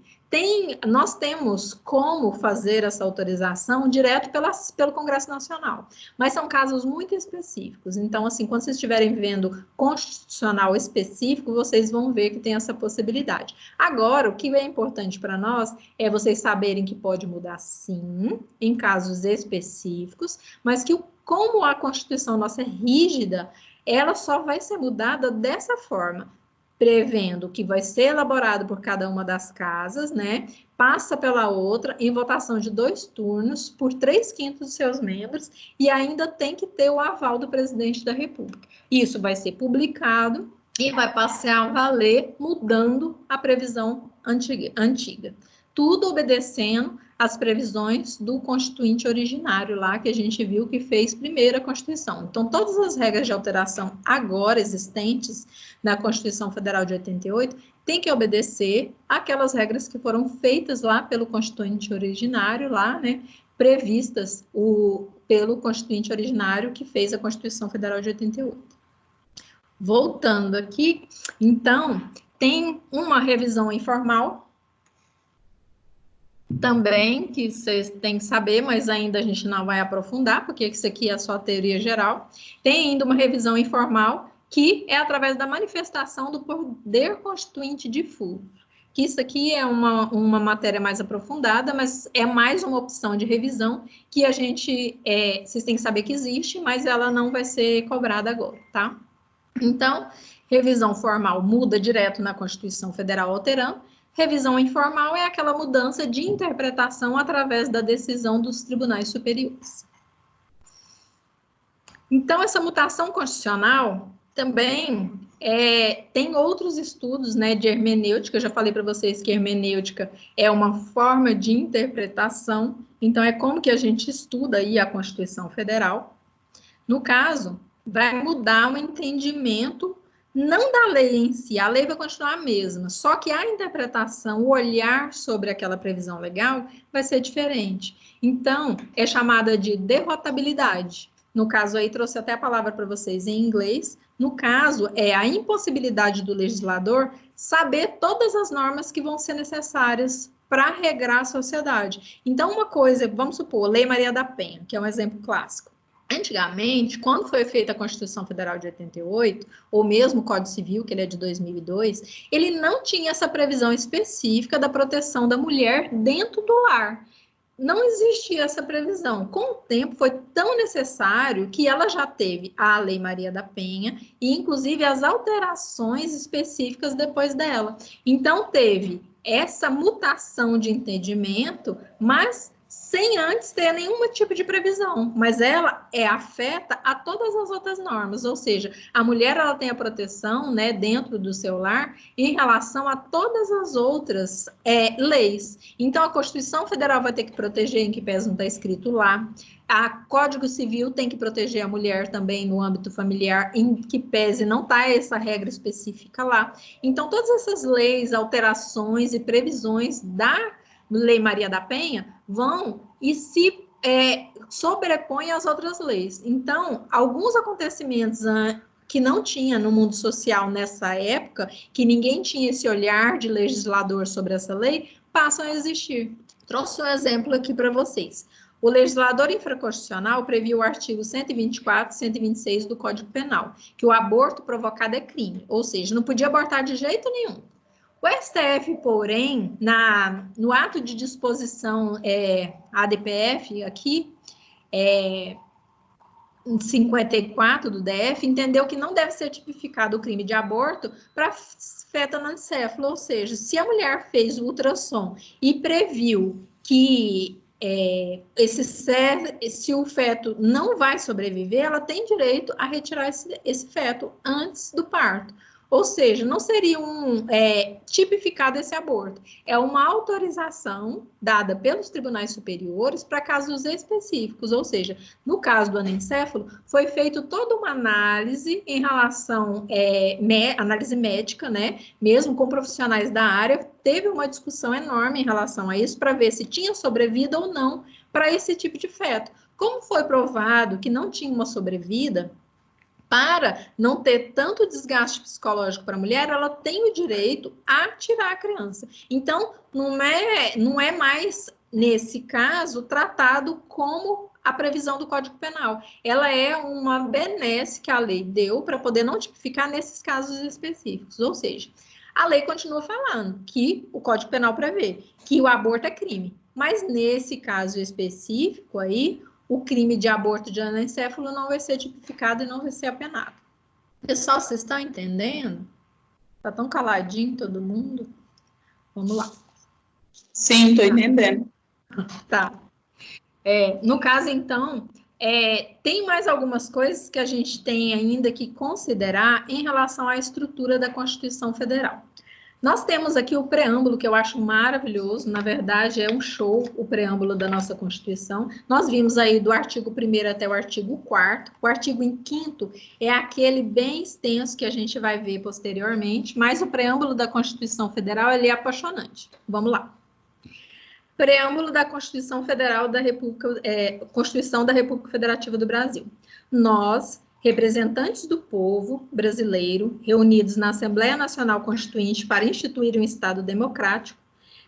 Nós temos como fazer essa autorização direto pelo Congresso Nacional, mas são casos muito específicos. Então, assim, quando vocês estiverem vendo constitucional específico, vocês vão ver que tem essa possibilidade. Agora, o que é importante para nós é vocês saberem que pode mudar sim, em casos específicos, mas que como a Constituição nossa é rígida, ela só vai ser mudada dessa forma, prevendo que vai ser elaborado por cada uma das casas, né? Passa pela outra em votação de 2 turnos por 3/5 dos seus membros e ainda tem que ter o aval do presidente da República. Isso vai ser publicado e vai passar a valer mudando a previsão antiga. Tudo obedecendo às previsões do Constituinte originário lá, que a gente viu que fez primeiro a Constituição. Então, todas as regras de alteração agora existentes na Constituição Federal de 88 têm que obedecer àquelas regras que foram feitas lá pelo Constituinte originário lá, né, previstas pelo Constituinte originário que fez a Constituição Federal de 88. Voltando aqui, então, tem uma revisão informal também, que vocês têm que saber, mas ainda a gente não vai aprofundar, porque isso aqui é só teoria geral. Tem ainda uma revisão informal, que é através da manifestação do poder constituinte difuso. Que isso aqui é uma matéria mais aprofundada, mas é mais uma opção de revisão que a gente, vocês têm que saber que existe, mas ela não vai ser cobrada agora, tá? Então, revisão formal muda direto na Constituição Federal alterando. Revisão informal é aquela mudança de interpretação através da decisão dos tribunais superiores. Então, essa mutação constitucional também tem outros estudos, né, de hermenêutica. Eu já falei para vocês que hermenêutica é uma forma de interpretação. Então, é como que a gente estuda aí a Constituição Federal. No caso, vai mudar o entendimento não da lei em si, a lei vai continuar a mesma, só que a interpretação, o olhar sobre aquela previsão legal vai ser diferente. Então, é chamada de derrotabilidade. No caso aí, trouxe até a palavra para vocês em inglês. No caso, é a impossibilidade do legislador saber todas as normas que vão ser necessárias para regrar a sociedade. Então, uma coisa, vamos supor, Lei Maria da Penha, que é um exemplo clássico. Antigamente, quando foi feita a Constituição Federal de 88, ou mesmo o Código Civil, que ele é de 2002, ele não tinha essa previsão específica da proteção da mulher dentro do lar. Não existia essa previsão. Com o tempo, foi tão necessário que ela já teve a Lei Maria da Penha e, inclusive, as alterações específicas depois dela. Então, teve essa mutação de entendimento, mas sem antes ter nenhum tipo de previsão, mas ela afeta a todas as outras normas, ou seja, a mulher ela tem a proteção, né, dentro do seu lar em relação a todas as outras leis. Então, a Constituição Federal vai ter que proteger em que pese não está escrito lá, a Código Civil tem que proteger a mulher também no âmbito familiar, em que pese não está essa regra específica lá. Então, todas essas leis, alterações e previsões da Lei Maria da Penha vão e se sobrepõem às outras leis. Então, alguns acontecimentos que não tinha no mundo social nessa época, que ninguém tinha esse olhar de legislador sobre essa lei, passam a existir. Trouxe um exemplo aqui para vocês. O legislador infraconstitucional previu o artigo 124 e 126 do Código Penal, que o aborto provocado é crime, ou seja, não podia abortar de jeito nenhum. O STF, porém, no ato de disposição ADPF, aqui, 54 do DF, entendeu que não deve ser tipificado o crime de aborto para feto anencefalo, ou seja, se a mulher fez o ultrassom e previu que se o feto não vai sobreviver, ela tem direito a retirar esse feto antes do parto. Ou seja, não seria tipificado esse aborto. É uma autorização dada pelos tribunais superiores para casos específicos. Ou seja, no caso do anencéfalo, foi feita toda uma análise em relação, análise médica, né? Mesmo com profissionais da área, teve uma discussão enorme em relação a isso para ver se tinha sobrevida ou não para esse tipo de feto. Como foi provado que não tinha uma sobrevida, para não ter tanto desgaste psicológico para a mulher, ela tem o direito a tirar a criança. Então, não é mais, nesse caso, tratado como a previsão do Código Penal. Ela é uma benesse que a lei deu para poder não tipificar nesses casos específicos. Ou seja, a lei continua falando que o Código Penal prevê que o aborto é crime. Mas nesse caso específico aí, o crime de aborto de anencéfalo não vai ser tipificado e não vai ser apenado. Pessoal, vocês estão entendendo? Tá tão caladinho todo mundo? Vamos lá. Sim, estou entendendo. Tá. No caso, então, tem mais algumas coisas que a gente tem ainda que considerar em relação à estrutura da Constituição Federal. Nós temos aqui o preâmbulo, que eu acho maravilhoso, na verdade é um show o preâmbulo da nossa Constituição. Nós vimos aí do artigo 1º até o artigo 4º, o artigo 5º é aquele bem extenso que a gente vai ver posteriormente, mas o preâmbulo da Constituição Federal, ele é apaixonante. Vamos lá. Preâmbulo da Constituição Federal da República, Constituição da República Federativa do Brasil. Nós, representantes do povo brasileiro, reunidos na Assembleia Nacional Constituinte para instituir um Estado democrático,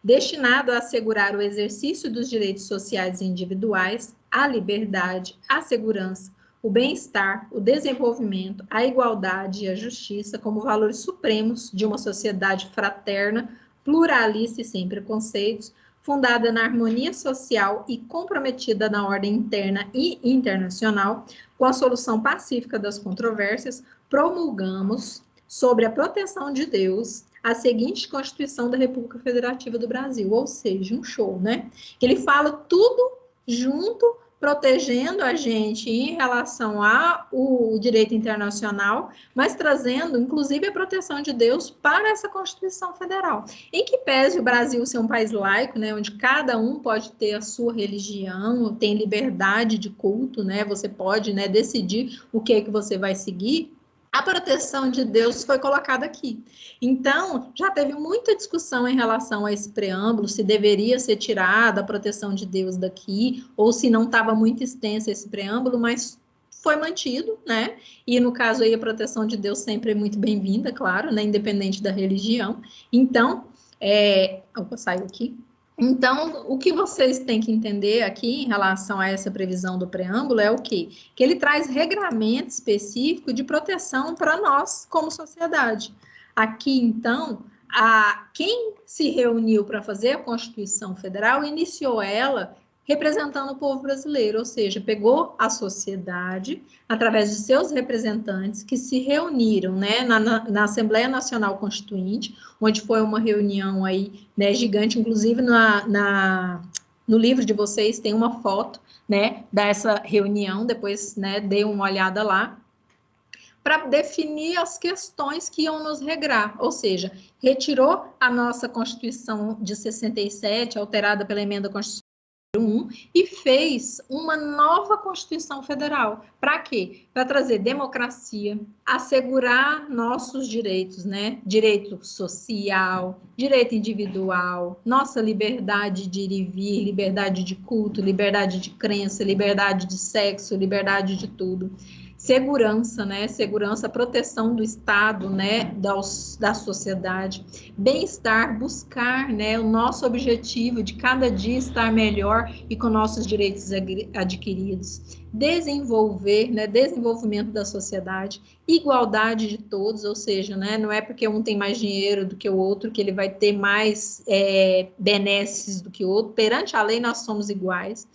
destinado a assegurar o exercício dos direitos sociais e individuais, a liberdade, a segurança, o bem-estar, o desenvolvimento, a igualdade e a justiça como valores supremos de uma sociedade fraterna, pluralista e sem preconceitos, fundada na harmonia social e comprometida na ordem interna e internacional, com a solução pacífica das controvérsias, promulgamos, sobre a proteção de Deus, a seguinte Constituição da República Federativa do Brasil, ou seja, um show, né? Ele fala tudo junto, protegendo a gente em relação ao direito internacional, mas trazendo, inclusive, a proteção de Deus para essa Constituição Federal. Em que pese o Brasil ser um país laico, né, onde cada um pode ter a sua religião, tem liberdade de culto, né, você pode, né, decidir o que é que você vai seguir, a proteção de Deus foi colocada aqui. Então, já teve muita discussão em relação a esse preâmbulo, se deveria ser tirada a proteção de Deus daqui, ou se não estava muito extenso esse preâmbulo, mas foi mantido, né? E no caso aí, a proteção de Deus sempre é muito bem-vinda, claro, né? Independente da religião. Então, opa, saiu aqui. Então, o que vocês têm que entender aqui em relação a essa previsão do preâmbulo é o quê? Que ele traz regramento específico de proteção para nós como sociedade. Aqui, então, quem se reuniu para fazer a Constituição Federal iniciou ela representando o povo brasileiro, ou seja, pegou a sociedade, através de seus representantes, que se reuniram, né, na Assembleia Nacional Constituinte, onde foi uma reunião aí, né, gigante, inclusive no livro de vocês tem uma foto, né, dessa reunião, depois, né, dê uma olhada lá, para definir as questões que iam nos regrar, ou seja, retirou a nossa Constituição de 67, alterada pela emenda constitucional 1, e fez uma nova Constituição Federal. Para quê? Para trazer democracia, assegurar nossos direitos, né? Direito social, direito individual, nossa liberdade de ir e vir, liberdade de culto, liberdade de crença, liberdade de sexo, liberdade de tudo. Segurança, né? Segurança, proteção do Estado, né? Da sociedade. Bem-estar, buscar, né? O nosso objetivo de cada dia estar melhor e com nossos direitos adquiridos. Desenvolver, né? Desenvolvimento da sociedade. Igualdade de todos, ou seja, né? Não é porque um tem mais dinheiro do que o outro que ele vai ter mais benesses do que o outro. Perante a lei, nós somos iguais.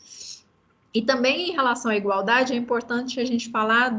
E também em relação à igualdade, é importante a gente falar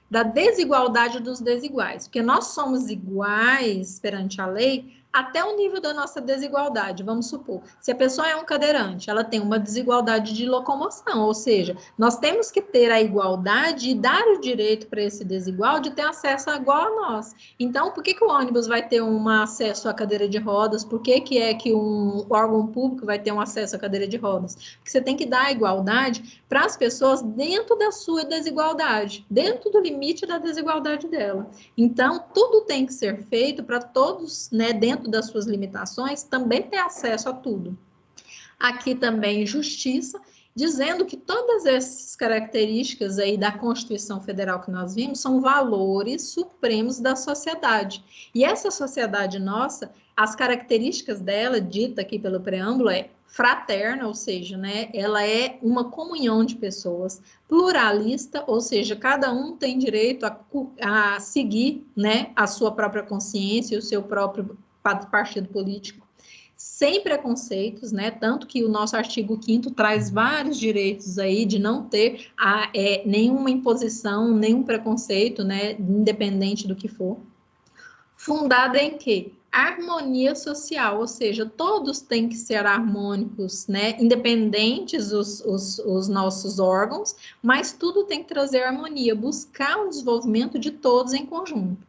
da desigualdade dos desiguais, porque nós somos iguais perante a lei até o nível da nossa desigualdade. Vamos supor, se a pessoa é um cadeirante, ela tem uma desigualdade de locomoção, ou seja, nós temos que ter a igualdade e dar o direito para esse desigual de ter acesso igual a nós. Então, por que o ônibus vai ter um acesso à cadeira de rodas? Por que é que um órgão público vai ter um acesso à cadeira de rodas? Porque você tem que dar a igualdade para as pessoas dentro da sua desigualdade, dentro do limite da desigualdade dela. Então, tudo tem que ser feito para todos, né, dentro das suas limitações, também ter acesso a tudo. Aqui também justiça, dizendo que todas essas características aí da Constituição Federal que nós vimos são valores supremos da sociedade. E essa sociedade nossa, as características dela, dita aqui pelo preâmbulo, é fraterna, ou seja, né, ela é uma comunhão de pessoas, pluralista, ou seja, cada um tem direito a seguir, né, a sua própria consciência e o seu próprio partido político, sem preconceitos, né? Tanto que o nosso artigo 5º traz vários direitos aí de não ter nenhuma imposição, nenhum preconceito, né? Independente do que for. Fundada em quê? Harmonia social, ou seja, todos têm que ser harmônicos, né? Independentes os nossos órgãos, mas tudo tem que trazer harmonia, buscar o desenvolvimento de todos em conjunto.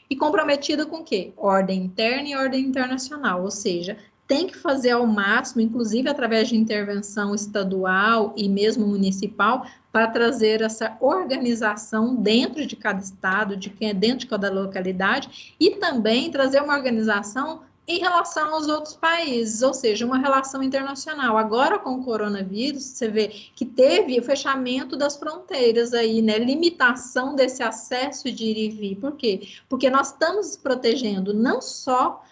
E comprometida com o quê? Ordem interna e ordem internacional, ou seja, tem que fazer ao máximo, inclusive através de intervenção estadual e mesmo municipal, para trazer essa organização dentro de cada estado, dentro de cada localidade, e também trazer uma organização em relação aos outros países, ou seja, uma relação internacional. Agora, com o coronavírus, você vê que teve o fechamento das fronteiras aí, né? Limitação desse acesso de ir e vir. Por quê? Porque nós estamos protegendo não só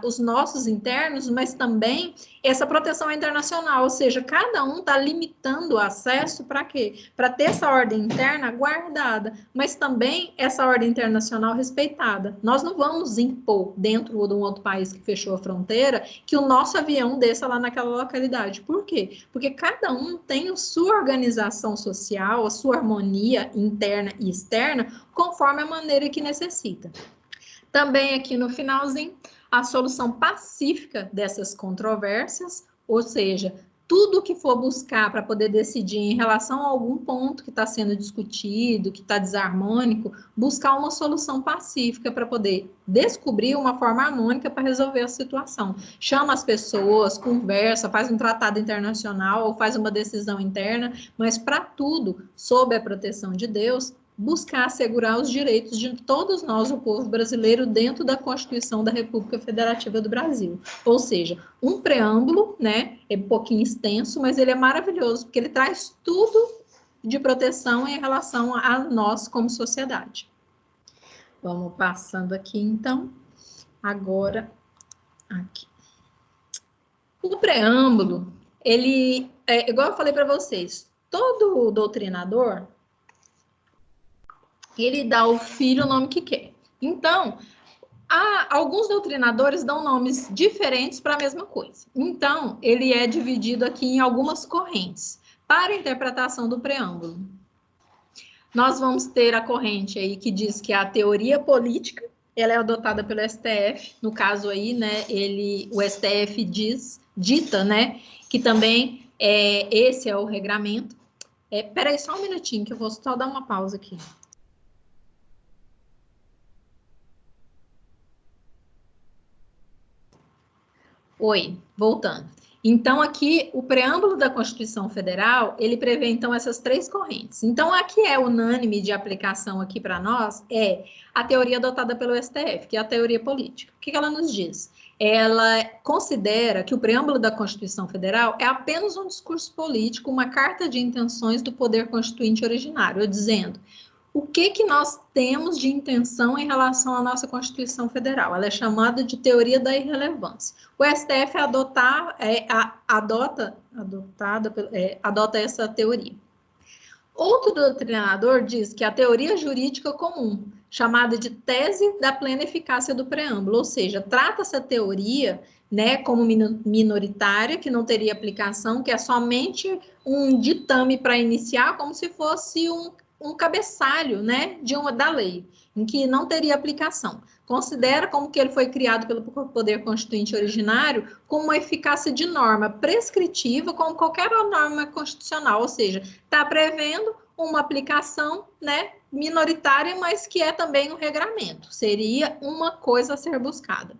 os nossos internos, mas também essa proteção internacional, ou seja, cada um está limitando o acesso para quê? Para ter essa ordem interna guardada, mas também essa ordem internacional respeitada. Nós não vamos impor dentro de um outro país que fechou a fronteira que o nosso avião desça lá naquela localidade. Por quê? Porque cada um tem a sua organização social, a sua harmonia interna e externa, conforme a maneira que necessita. Também aqui no finalzinho, a solução pacífica dessas controvérsias, ou seja, tudo que for buscar para poder decidir em relação a algum ponto que está sendo discutido, que está desarmônico, buscar uma solução pacífica para poder descobrir uma forma harmônica para resolver a situação. Chama as pessoas, conversa, faz um tratado internacional ou faz uma decisão interna, mas para tudo, sob a proteção de Deus, buscar assegurar os direitos de todos nós, o povo brasileiro, dentro da Constituição da República Federativa do Brasil. Ou seja, um preâmbulo, né, é um pouquinho extenso, mas ele é maravilhoso, porque ele traz tudo de proteção em relação a nós como sociedade. Vamos passando aqui, então. Agora, aqui. O preâmbulo, ele, igual eu falei para vocês, todo doutrinador, ele dá ao filho o nome que quer. Então, alguns doutrinadores dão nomes diferentes para a mesma coisa. Então, ele é dividido aqui em algumas correntes para a interpretação do preâmbulo. Nós vamos ter a corrente aí que diz que a teoria política, ela é adotada pelo STF, no caso aí, né, o STF dita, né, que também esse é o regramento. Peraí, só um minutinho, que eu vou só dar uma pausa aqui. Oi, voltando. Então, aqui, o preâmbulo da Constituição Federal, ele prevê, então, essas três correntes. Então, a que é unânime de aplicação aqui para nós é a teoria adotada pelo STF, que é a teoria política. O que ela nos diz? Ela considera que o preâmbulo da Constituição Federal é apenas um discurso político, uma carta de intenções do poder constituinte originário, dizendo o que nós temos de intenção em relação à nossa Constituição Federal. Ela é chamada de teoria da irrelevância. O STF adota essa teoria. Outro doutrinador diz que a teoria jurídica comum, chamada de tese da plena eficácia do preâmbulo, ou seja, trata essa teoria, né, como minoritária, que não teria aplicação, que é somente um ditame para iniciar, como se fosse um cabeçalho, né, da lei, em que não teria aplicação. Considera como que ele foi criado pelo poder constituinte originário com uma eficácia de norma prescritiva, como qualquer norma constitucional, ou seja, está prevendo uma aplicação, né, minoritária, mas que é também um regramento. Seria uma coisa a ser buscada.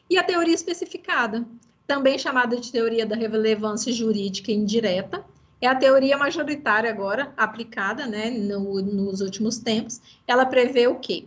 E a teoria especificada, também chamada de teoria da relevância jurídica indireta, é a teoria majoritária agora aplicada, né, nos últimos tempos. Ela prevê o quê?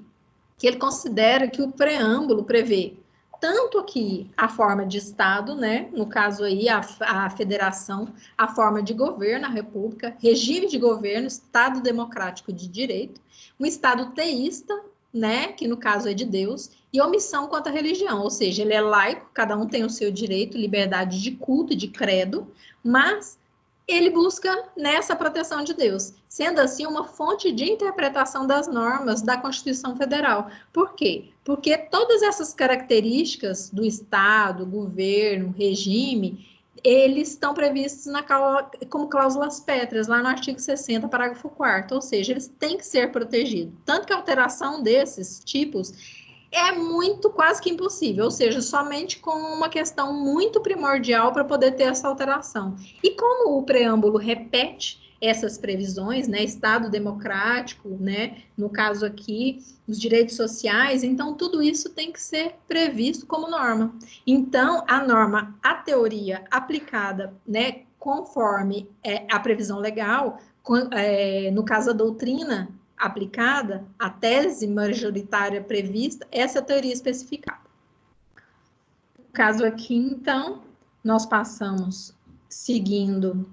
Que ele considera que o preâmbulo prevê tanto aqui a forma de Estado, né, no caso aí a federação, a forma de governo, a república, regime de governo, Estado democrático de direito, um Estado teísta, né, que no caso é de Deus, e omissão quanto à religião, ou seja, ele é laico, cada um tem o seu direito, liberdade de culto, de credo, mas ele busca nessa proteção de Deus, sendo assim uma fonte de interpretação das normas da Constituição Federal. Por quê? Porque todas essas características do Estado, governo, regime, eles estão previstos como cláusulas pétreas, lá no artigo 60, parágrafo 4º, ou seja, eles têm que ser protegidos. Tanto que a alteração desses tipos é muito, quase que impossível, ou seja, somente com uma questão muito primordial para poder ter essa alteração. E como o preâmbulo repete essas previsões, né, Estado democrático, né, no caso aqui, os direitos sociais, então tudo isso tem que ser previsto como norma. Então, a norma, a teoria aplicada, né, conforme a previsão legal, no caso a doutrina aplicada, a tese majoritária prevista, essa é a teoria especificada. No caso aqui, então, nós passamos seguindo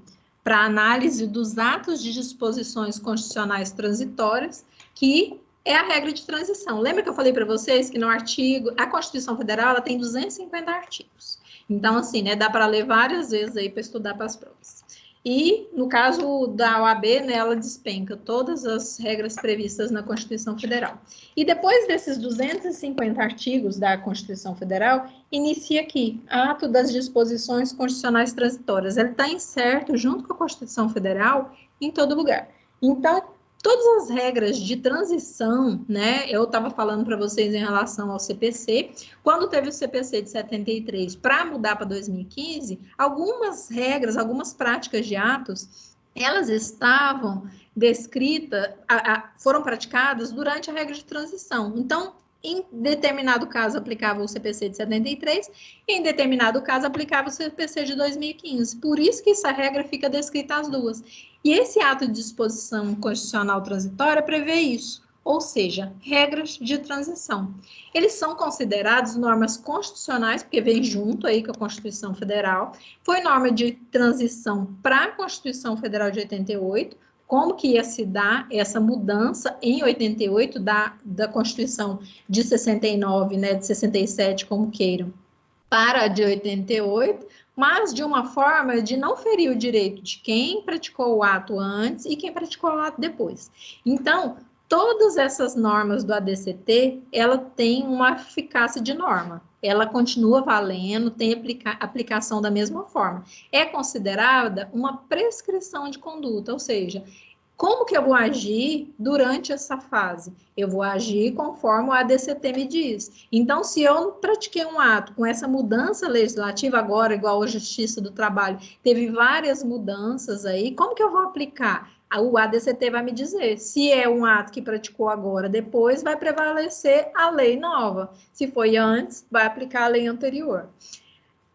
para a análise dos atos de disposições constitucionais transitórias, que é a regra de transição. Lembra que eu falei para vocês que no artigo, a Constituição Federal, ela tem 250 artigos. Então, assim, né, dá para ler várias vezes aí para estudar para as provas. E, no caso da OAB, né, ela despenca todas as regras previstas na Constituição Federal. E depois desses 250 artigos da Constituição Federal, inicia aqui, ato das disposições constitucionais transitórias. Ele está incerto, junto com a Constituição Federal, em todo lugar. Então, todas as regras de transição, né, eu estava falando para vocês em relação ao CPC, quando teve o CPC de 73 para mudar para 2015, algumas regras, algumas práticas de atos, elas estavam descritas, foram praticadas durante a regra de transição. Então, em determinado caso aplicava o CPC de 73, e em determinado caso aplicava o CPC de 2015. Por isso que essa regra fica descrita as duas. E esse ato de disposição constitucional transitória prevê isso, ou seja, regras de transição. Eles são considerados normas constitucionais, porque vem junto aí com a Constituição Federal, foi norma de transição para a Constituição Federal de 88, como que ia se dar essa mudança em 88 da Constituição de 69, né, de 67, como queiram, para a de 88, mas de uma forma de não ferir o direito de quem praticou o ato antes e quem praticou o ato depois. Então, todas essas normas do ADCT, ela tem uma eficácia de norma. Ela continua valendo, tem aplicação da mesma forma. É considerada uma prescrição de conduta, ou seja, como que eu vou agir durante essa fase? Eu vou agir conforme o ADCT me diz. Então, se eu pratiquei um ato com essa mudança legislativa agora, igual a Justiça do Trabalho, teve várias mudanças aí, como que eu vou aplicar? O ADCT vai me dizer, se é um ato que praticou agora, depois vai prevalecer a lei nova. Se foi antes, vai aplicar a lei anterior.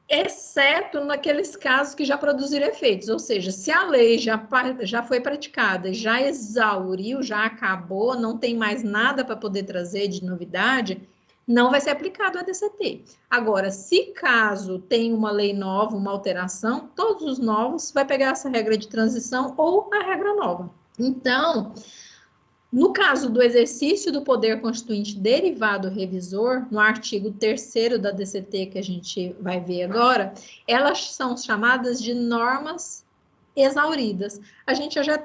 Exceto naqueles casos que já produziram efeitos, ou seja, se a lei já foi praticada, já exauriu, já acabou, não tem mais nada para poder trazer de novidade, não vai ser aplicado o ADCT. Agora, se caso tem uma lei nova, uma alteração, todos os novos vai pegar essa regra de transição ou a regra nova. Então, no caso do exercício do poder constituinte derivado revisor, no artigo 3º da DCT, que a gente vai ver agora, elas são chamadas de normas exauridas. A gente já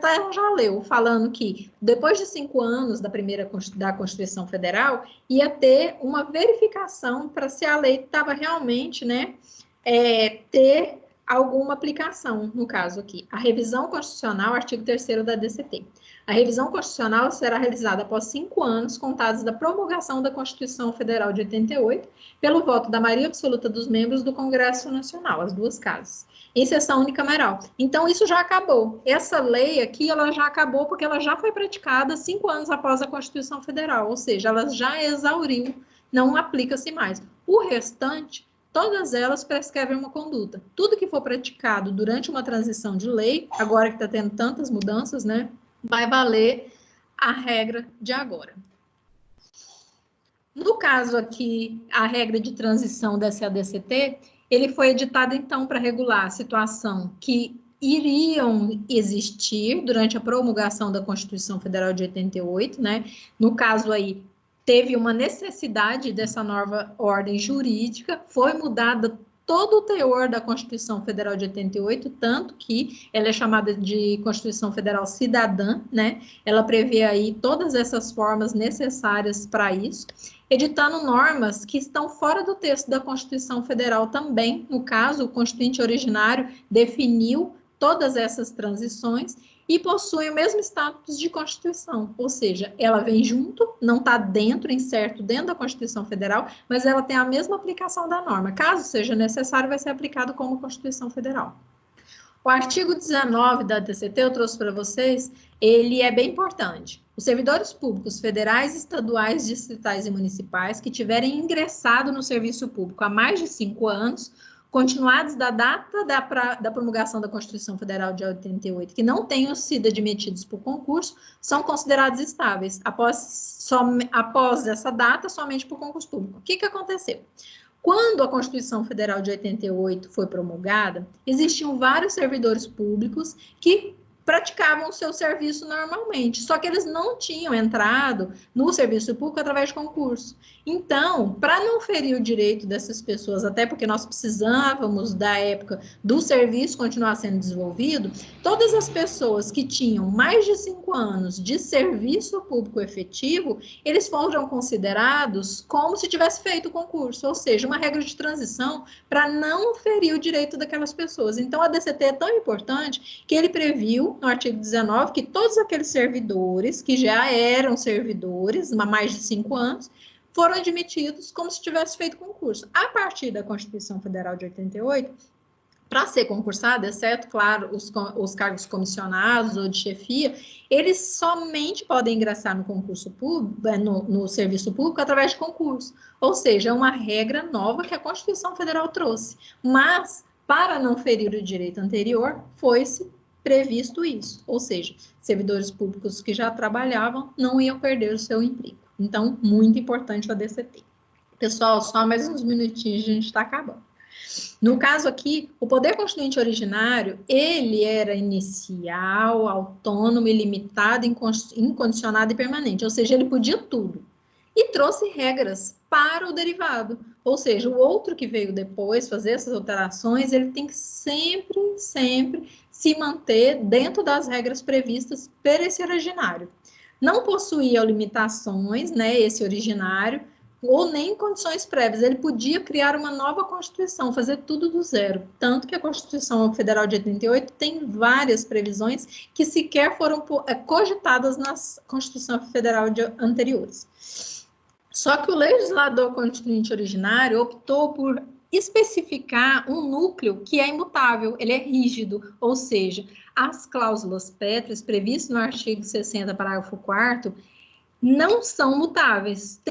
leu, falando que depois de 5 anos da Constituição Federal, ia ter uma verificação para se a lei estava realmente, né, ter alguma aplicação, no caso aqui. A revisão constitucional, artigo 3º da DCT. A revisão constitucional será realizada após 5 anos, contados da promulgação da Constituição Federal de 88, pelo voto da maioria absoluta dos membros do Congresso Nacional, as 2 casas, em sessão unicameral. Então, isso já acabou. Essa lei aqui, ela já acabou porque ela já foi praticada 5 anos após a Constituição Federal, ou seja, ela já exauriu, não aplica-se mais. O restante, todas elas prescrevem uma conduta. Tudo que for praticado durante uma transição de lei, agora que está tendo tantas mudanças, né, vai valer a regra de agora. No caso aqui, a regra de transição da SADCT, ele foi editado, então, para regular a situação que iriam existir durante a promulgação da Constituição Federal de 88, né? No caso aí, teve uma necessidade dessa nova ordem jurídica, foi mudada todo o teor da Constituição Federal de 88, tanto que ela é chamada de Constituição Federal Cidadã, né? Ela prevê aí todas essas formas necessárias para isso, editando normas que estão fora do texto da Constituição Federal também. No caso, o Constituinte originário definiu todas essas transições e possui o mesmo status de Constituição, ou seja, ela vem junto, não está dentro, incerto dentro da Constituição Federal, mas ela tem a mesma aplicação da norma. Caso seja necessário, vai ser aplicado como Constituição Federal. O artigo 19 da DCT, eu trouxe para vocês, ele é bem importante. Os servidores públicos federais, estaduais, distritais e municipais que tiverem ingressado no serviço público há mais de 5 anos, continuados da data da promulgação da Constituição Federal de 88, que não tenham sido admitidos por concurso, são considerados estáveis após essa data, somente por concurso público. O que aconteceu? Quando a Constituição Federal de 88 foi promulgada, existiam vários servidores públicos que praticavam o seu serviço normalmente, só que eles não tinham entrado no serviço público através de concurso. Então, para não ferir o direito dessas pessoas, até porque nós precisávamos, da época, do serviço continuar sendo desenvolvido, todas as pessoas que tinham mais de 5 anos de serviço público efetivo, eles foram considerados como se tivesse feito o concurso, ou seja, uma regra de transição para não ferir o direito daquelas pessoas. Então, a DCT é tão importante que ele previu, no artigo 19, que todos aqueles servidores que já eram servidores há mais de 5 anos, foram admitidos como se tivesse feito concurso. A partir da Constituição Federal de 88, para ser concursado, exceto, claro, os cargos comissionados ou de chefia, eles somente podem ingressar no concurso público, no serviço público, através de concurso. Ou seja, é uma regra nova que a Constituição Federal trouxe. Mas, para não ferir o direito anterior, foi-se previsto isso. Ou seja, servidores públicos que já trabalhavam não iam perder o seu emprego. Então, muito importante a DCT. Pessoal, só mais uns minutinhos, a gente está acabando. No caso aqui, o poder constituinte originário, ele era inicial, autônomo, ilimitado, incondicionado e permanente, ou seja, ele podia tudo. E trouxe regras para o derivado, ou seja, o outro que veio depois fazer essas alterações, ele tem que sempre se manter dentro das regras previstas por esse originário. Não possuía limitações, né, esse originário, ou nem condições prévias, ele podia criar uma nova Constituição, fazer tudo do zero, tanto que a Constituição Federal de 88 tem várias previsões que sequer foram cogitadas na Constituição Federal anteriores. Só que o legislador constituinte originário optou por especificar um núcleo que é imutável, ele é rígido, ou seja, as cláusulas pétreas previstas no artigo 60, parágrafo 4º, não são mutáveis.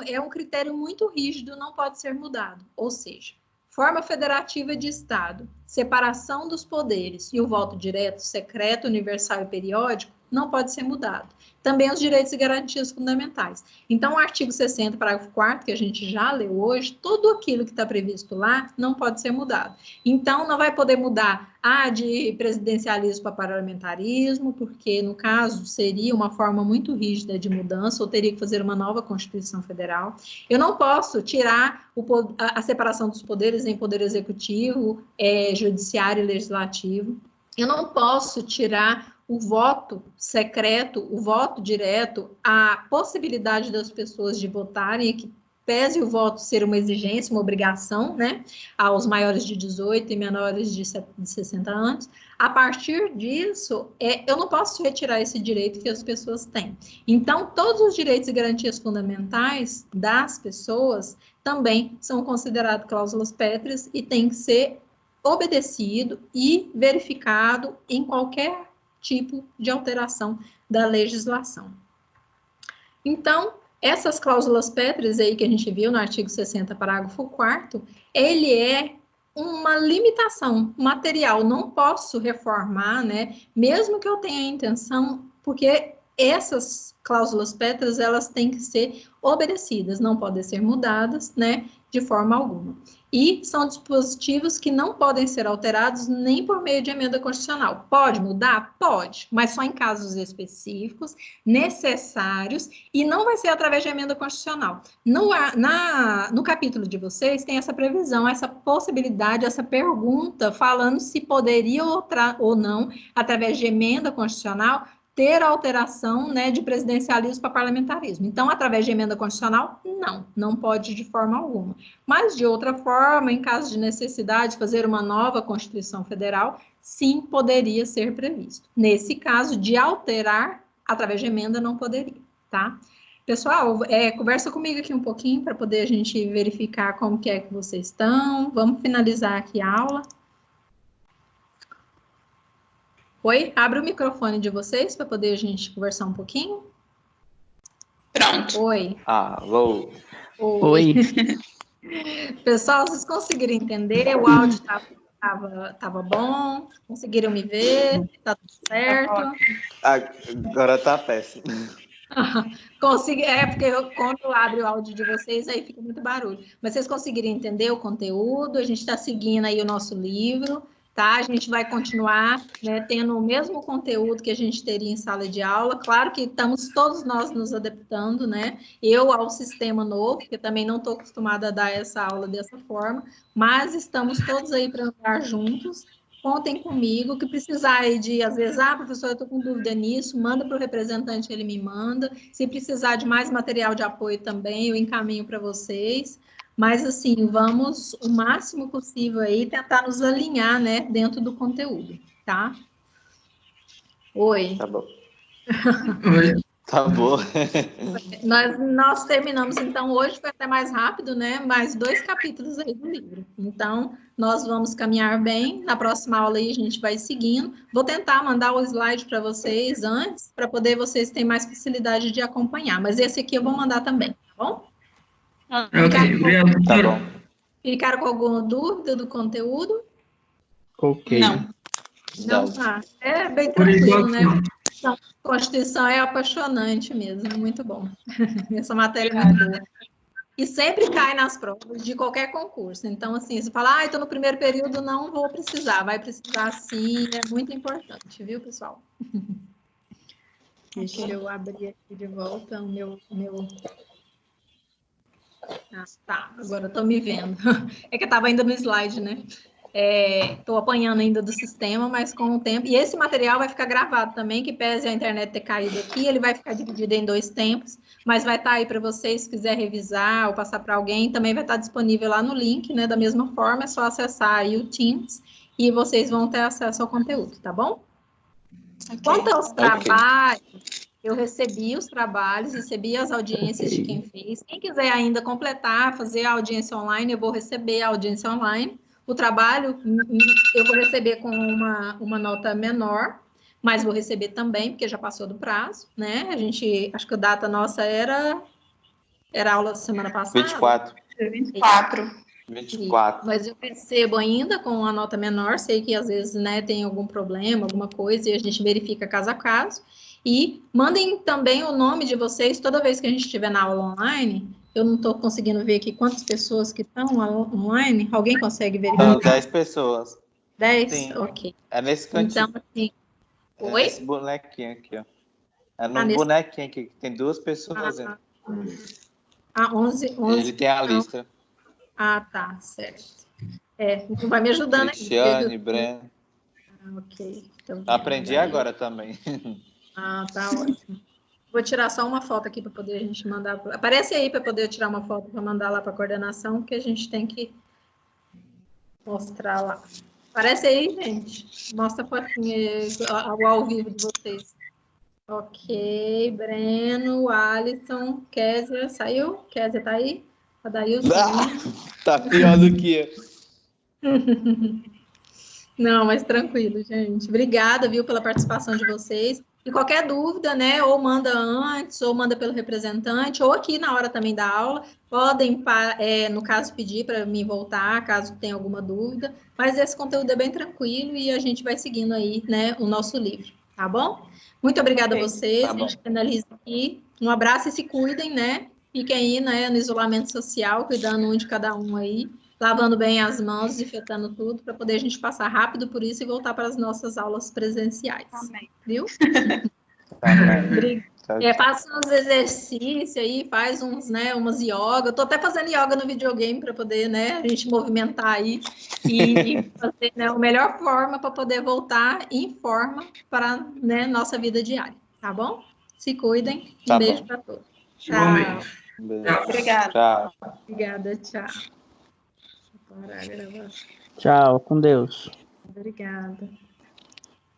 É um critério muito rígido, não pode ser mudado. Ou seja, forma federativa de Estado, separação dos poderes e o voto direto, secreto, universal e periódico não pode ser mudado. Também os direitos e garantias fundamentais. Então, o artigo 60, parágrafo 4º, que a gente já leu hoje, tudo aquilo que está previsto lá não pode ser mudado. Então, não vai poder mudar de presidencialismo para parlamentarismo, porque, no caso, seria uma forma muito rígida de mudança, ou teria que fazer uma nova Constituição Federal. Eu não posso tirar a separação dos poderes em poder executivo, judiciário e legislativo. Eu não posso tirar o voto secreto, o voto direto, a possibilidade das pessoas de votarem, que pese o voto ser uma exigência, uma obrigação, né, aos maiores de 18 e menores de 60 anos, a partir disso, eu não posso retirar esse direito que as pessoas têm. Então, todos os direitos e garantias fundamentais das pessoas também são considerados cláusulas pétreas e têm que ser obedecido e verificado em qualquer tipo de alteração da legislação. Então, essas cláusulas pétreas aí que a gente viu no artigo 60, parágrafo 4º, ele é uma limitação material, não posso reformar, né, mesmo que eu tenha a intenção, porque essas cláusulas pétreas, elas têm que ser obedecidas, não podem ser mudadas, né, de forma alguma. E são dispositivos que não podem ser alterados nem por meio de emenda constitucional. Pode mudar? Pode, mas só em casos específicos, necessários, e não vai ser através de emenda constitucional. No capítulo de vocês tem essa previsão, essa possibilidade, essa pergunta, falando se poderia ou não, através de emenda constitucional, ter alteração, né, de presidencialismo para parlamentarismo. Então, através de emenda constitucional, não pode de forma alguma. Mas, de outra forma, em caso de necessidade, fazer uma nova Constituição Federal, sim, poderia ser previsto. Nesse caso, de alterar, através de emenda, não poderia, tá? Pessoal, conversa comigo aqui um pouquinho, para poder a gente verificar como que é que vocês estão. Vamos finalizar aqui a aula. Oi, abre o microfone de vocês para poder a gente conversar um pouquinho. Pronto. Oi. Alô. Oi. Pessoal, vocês conseguiram entender? O áudio estava bom? Conseguiram me ver? Tá tudo certo? Agora tá péssimo. Porque quando abre o áudio de vocês, aí fica muito barulho. Mas vocês conseguiram entender o conteúdo? A gente está seguindo aí o nosso livro, tá? A gente vai continuar, né, tendo o mesmo conteúdo que a gente teria em sala de aula. Claro que estamos todos nós nos adaptando, né? Eu ao sistema novo, porque também não estou acostumada a dar essa aula dessa forma, mas estamos todos aí para andar juntos. Contem comigo, que precisar aí de, às vezes, professor, eu estou com dúvida nisso, manda para o representante, ele me manda. Se precisar de mais material de apoio também, eu encaminho para vocês. Mas, assim, vamos o máximo possível aí tentar nos alinhar, né, dentro do conteúdo, tá? Oi. Tá bom. Oi. Tá bom. Nós terminamos, então, hoje foi até mais rápido, né? Mais 2 capítulos aí do livro. Então, nós vamos caminhar bem. Na próxima aula aí a gente vai seguindo. Vou tentar mandar o slide para vocês antes, para poder vocês terem mais facilidade de acompanhar. Mas esse aqui eu vou mandar também, tá bom? Ok, obrigado, Tá professora. bom. Ficaram com alguma dúvida do conteúdo? Ok. Não. Não, tá. É bem Por tranquilo, enquanto, né? não. Então, Constituição é apaixonante mesmo, muito bom. Essa matéria é muito boa. E sempre cai nas provas de qualquer concurso. Então, assim, você fala, estou no primeiro período, não vou precisar. Vai precisar sim, é muito importante, viu, pessoal? Deixa eu abrir aqui de volta o meu... Ah, tá, agora estou me vendo. É que eu estava ainda no slide, né? Estou apanhando ainda do sistema, mas com o tempo... E esse material vai ficar gravado também, que pese a internet ter caído aqui, ele vai ficar dividido em 2 tempos, mas vai estar aí para vocês, se quiser revisar ou passar para alguém, também vai estar disponível lá no link, né? Da mesma forma, é só acessar aí o Teams e vocês vão ter acesso ao conteúdo, tá bom? Quanto aos trabalhos, eu recebi os trabalhos, recebi as audiências de quem fez. Quem quiser ainda completar, fazer a audiência online, eu vou receber a audiência online. O trabalho eu vou receber com uma nota menor, mas vou receber também, porque já passou do prazo, né? Acho que a data nossa era a aula da semana passada. 24. 24. 24. Mas eu recebo ainda com a nota menor, sei que às vezes, né, tem algum problema, alguma coisa, e a gente verifica caso a caso. E mandem também o nome de vocês toda vez que a gente estiver na aula online. Eu não estou conseguindo ver aqui quantas pessoas que estão online. Alguém consegue verificar? São 10 pessoas. 10? Sim. Ok. É nesse cantinho. Então, assim... É Oi? nesse bonequinho aqui, ó. É no nesse- bonequinho aqui, que tem 2 pessoas. 11. Ele tem a lista. Tá, certo. Então vai me ajudando aqui. Cristiane, Breno. Ok. Então, Aprendi agora também. Tá ótimo. Vou tirar só uma foto aqui para poder a gente mandar. Aparece aí para poder tirar uma foto para mandar lá para a coordenação, que a gente tem que mostrar lá. Aparece aí, gente. Mostra a fotinha ao vivo de vocês. Ok, Breno, Alisson, Kézia, saiu? Kézia tá aí? Adailson. Tá pior do que eu. Não, mas tranquilo, gente. Obrigada, viu, pela participação de vocês. E qualquer dúvida, né, ou manda antes, ou manda pelo representante, ou aqui na hora também da aula, podem, no caso, pedir para mim voltar, caso tenha alguma dúvida, mas esse conteúdo é bem tranquilo e a gente vai seguindo aí, né, o nosso livro, tá bom? Muito obrigada a vocês, Tá a gente finaliza aqui. Um abraço e se cuidem, né? Fiquem aí, né, no isolamento social, cuidando um de cada um aí, lavando bem as mãos, desinfetando tudo, para poder a gente passar rápido por isso e voltar para as nossas aulas presenciais. Amém. Viu? Amém. Faça uns exercícios aí, faz uns, né, umas yoga. Eu tô até fazendo yoga no videogame para poder, né, a gente movimentar aí e fazer, né, a melhor forma para poder voltar em forma para, né, nossa vida diária, tá bom? Se cuidem. Tá Beijo bom. para todos. Igualmente. Beijo. Obrigada. Tchau. Obrigada, tchau. Vou parar a gravação. Tchau, com Deus. Obrigada.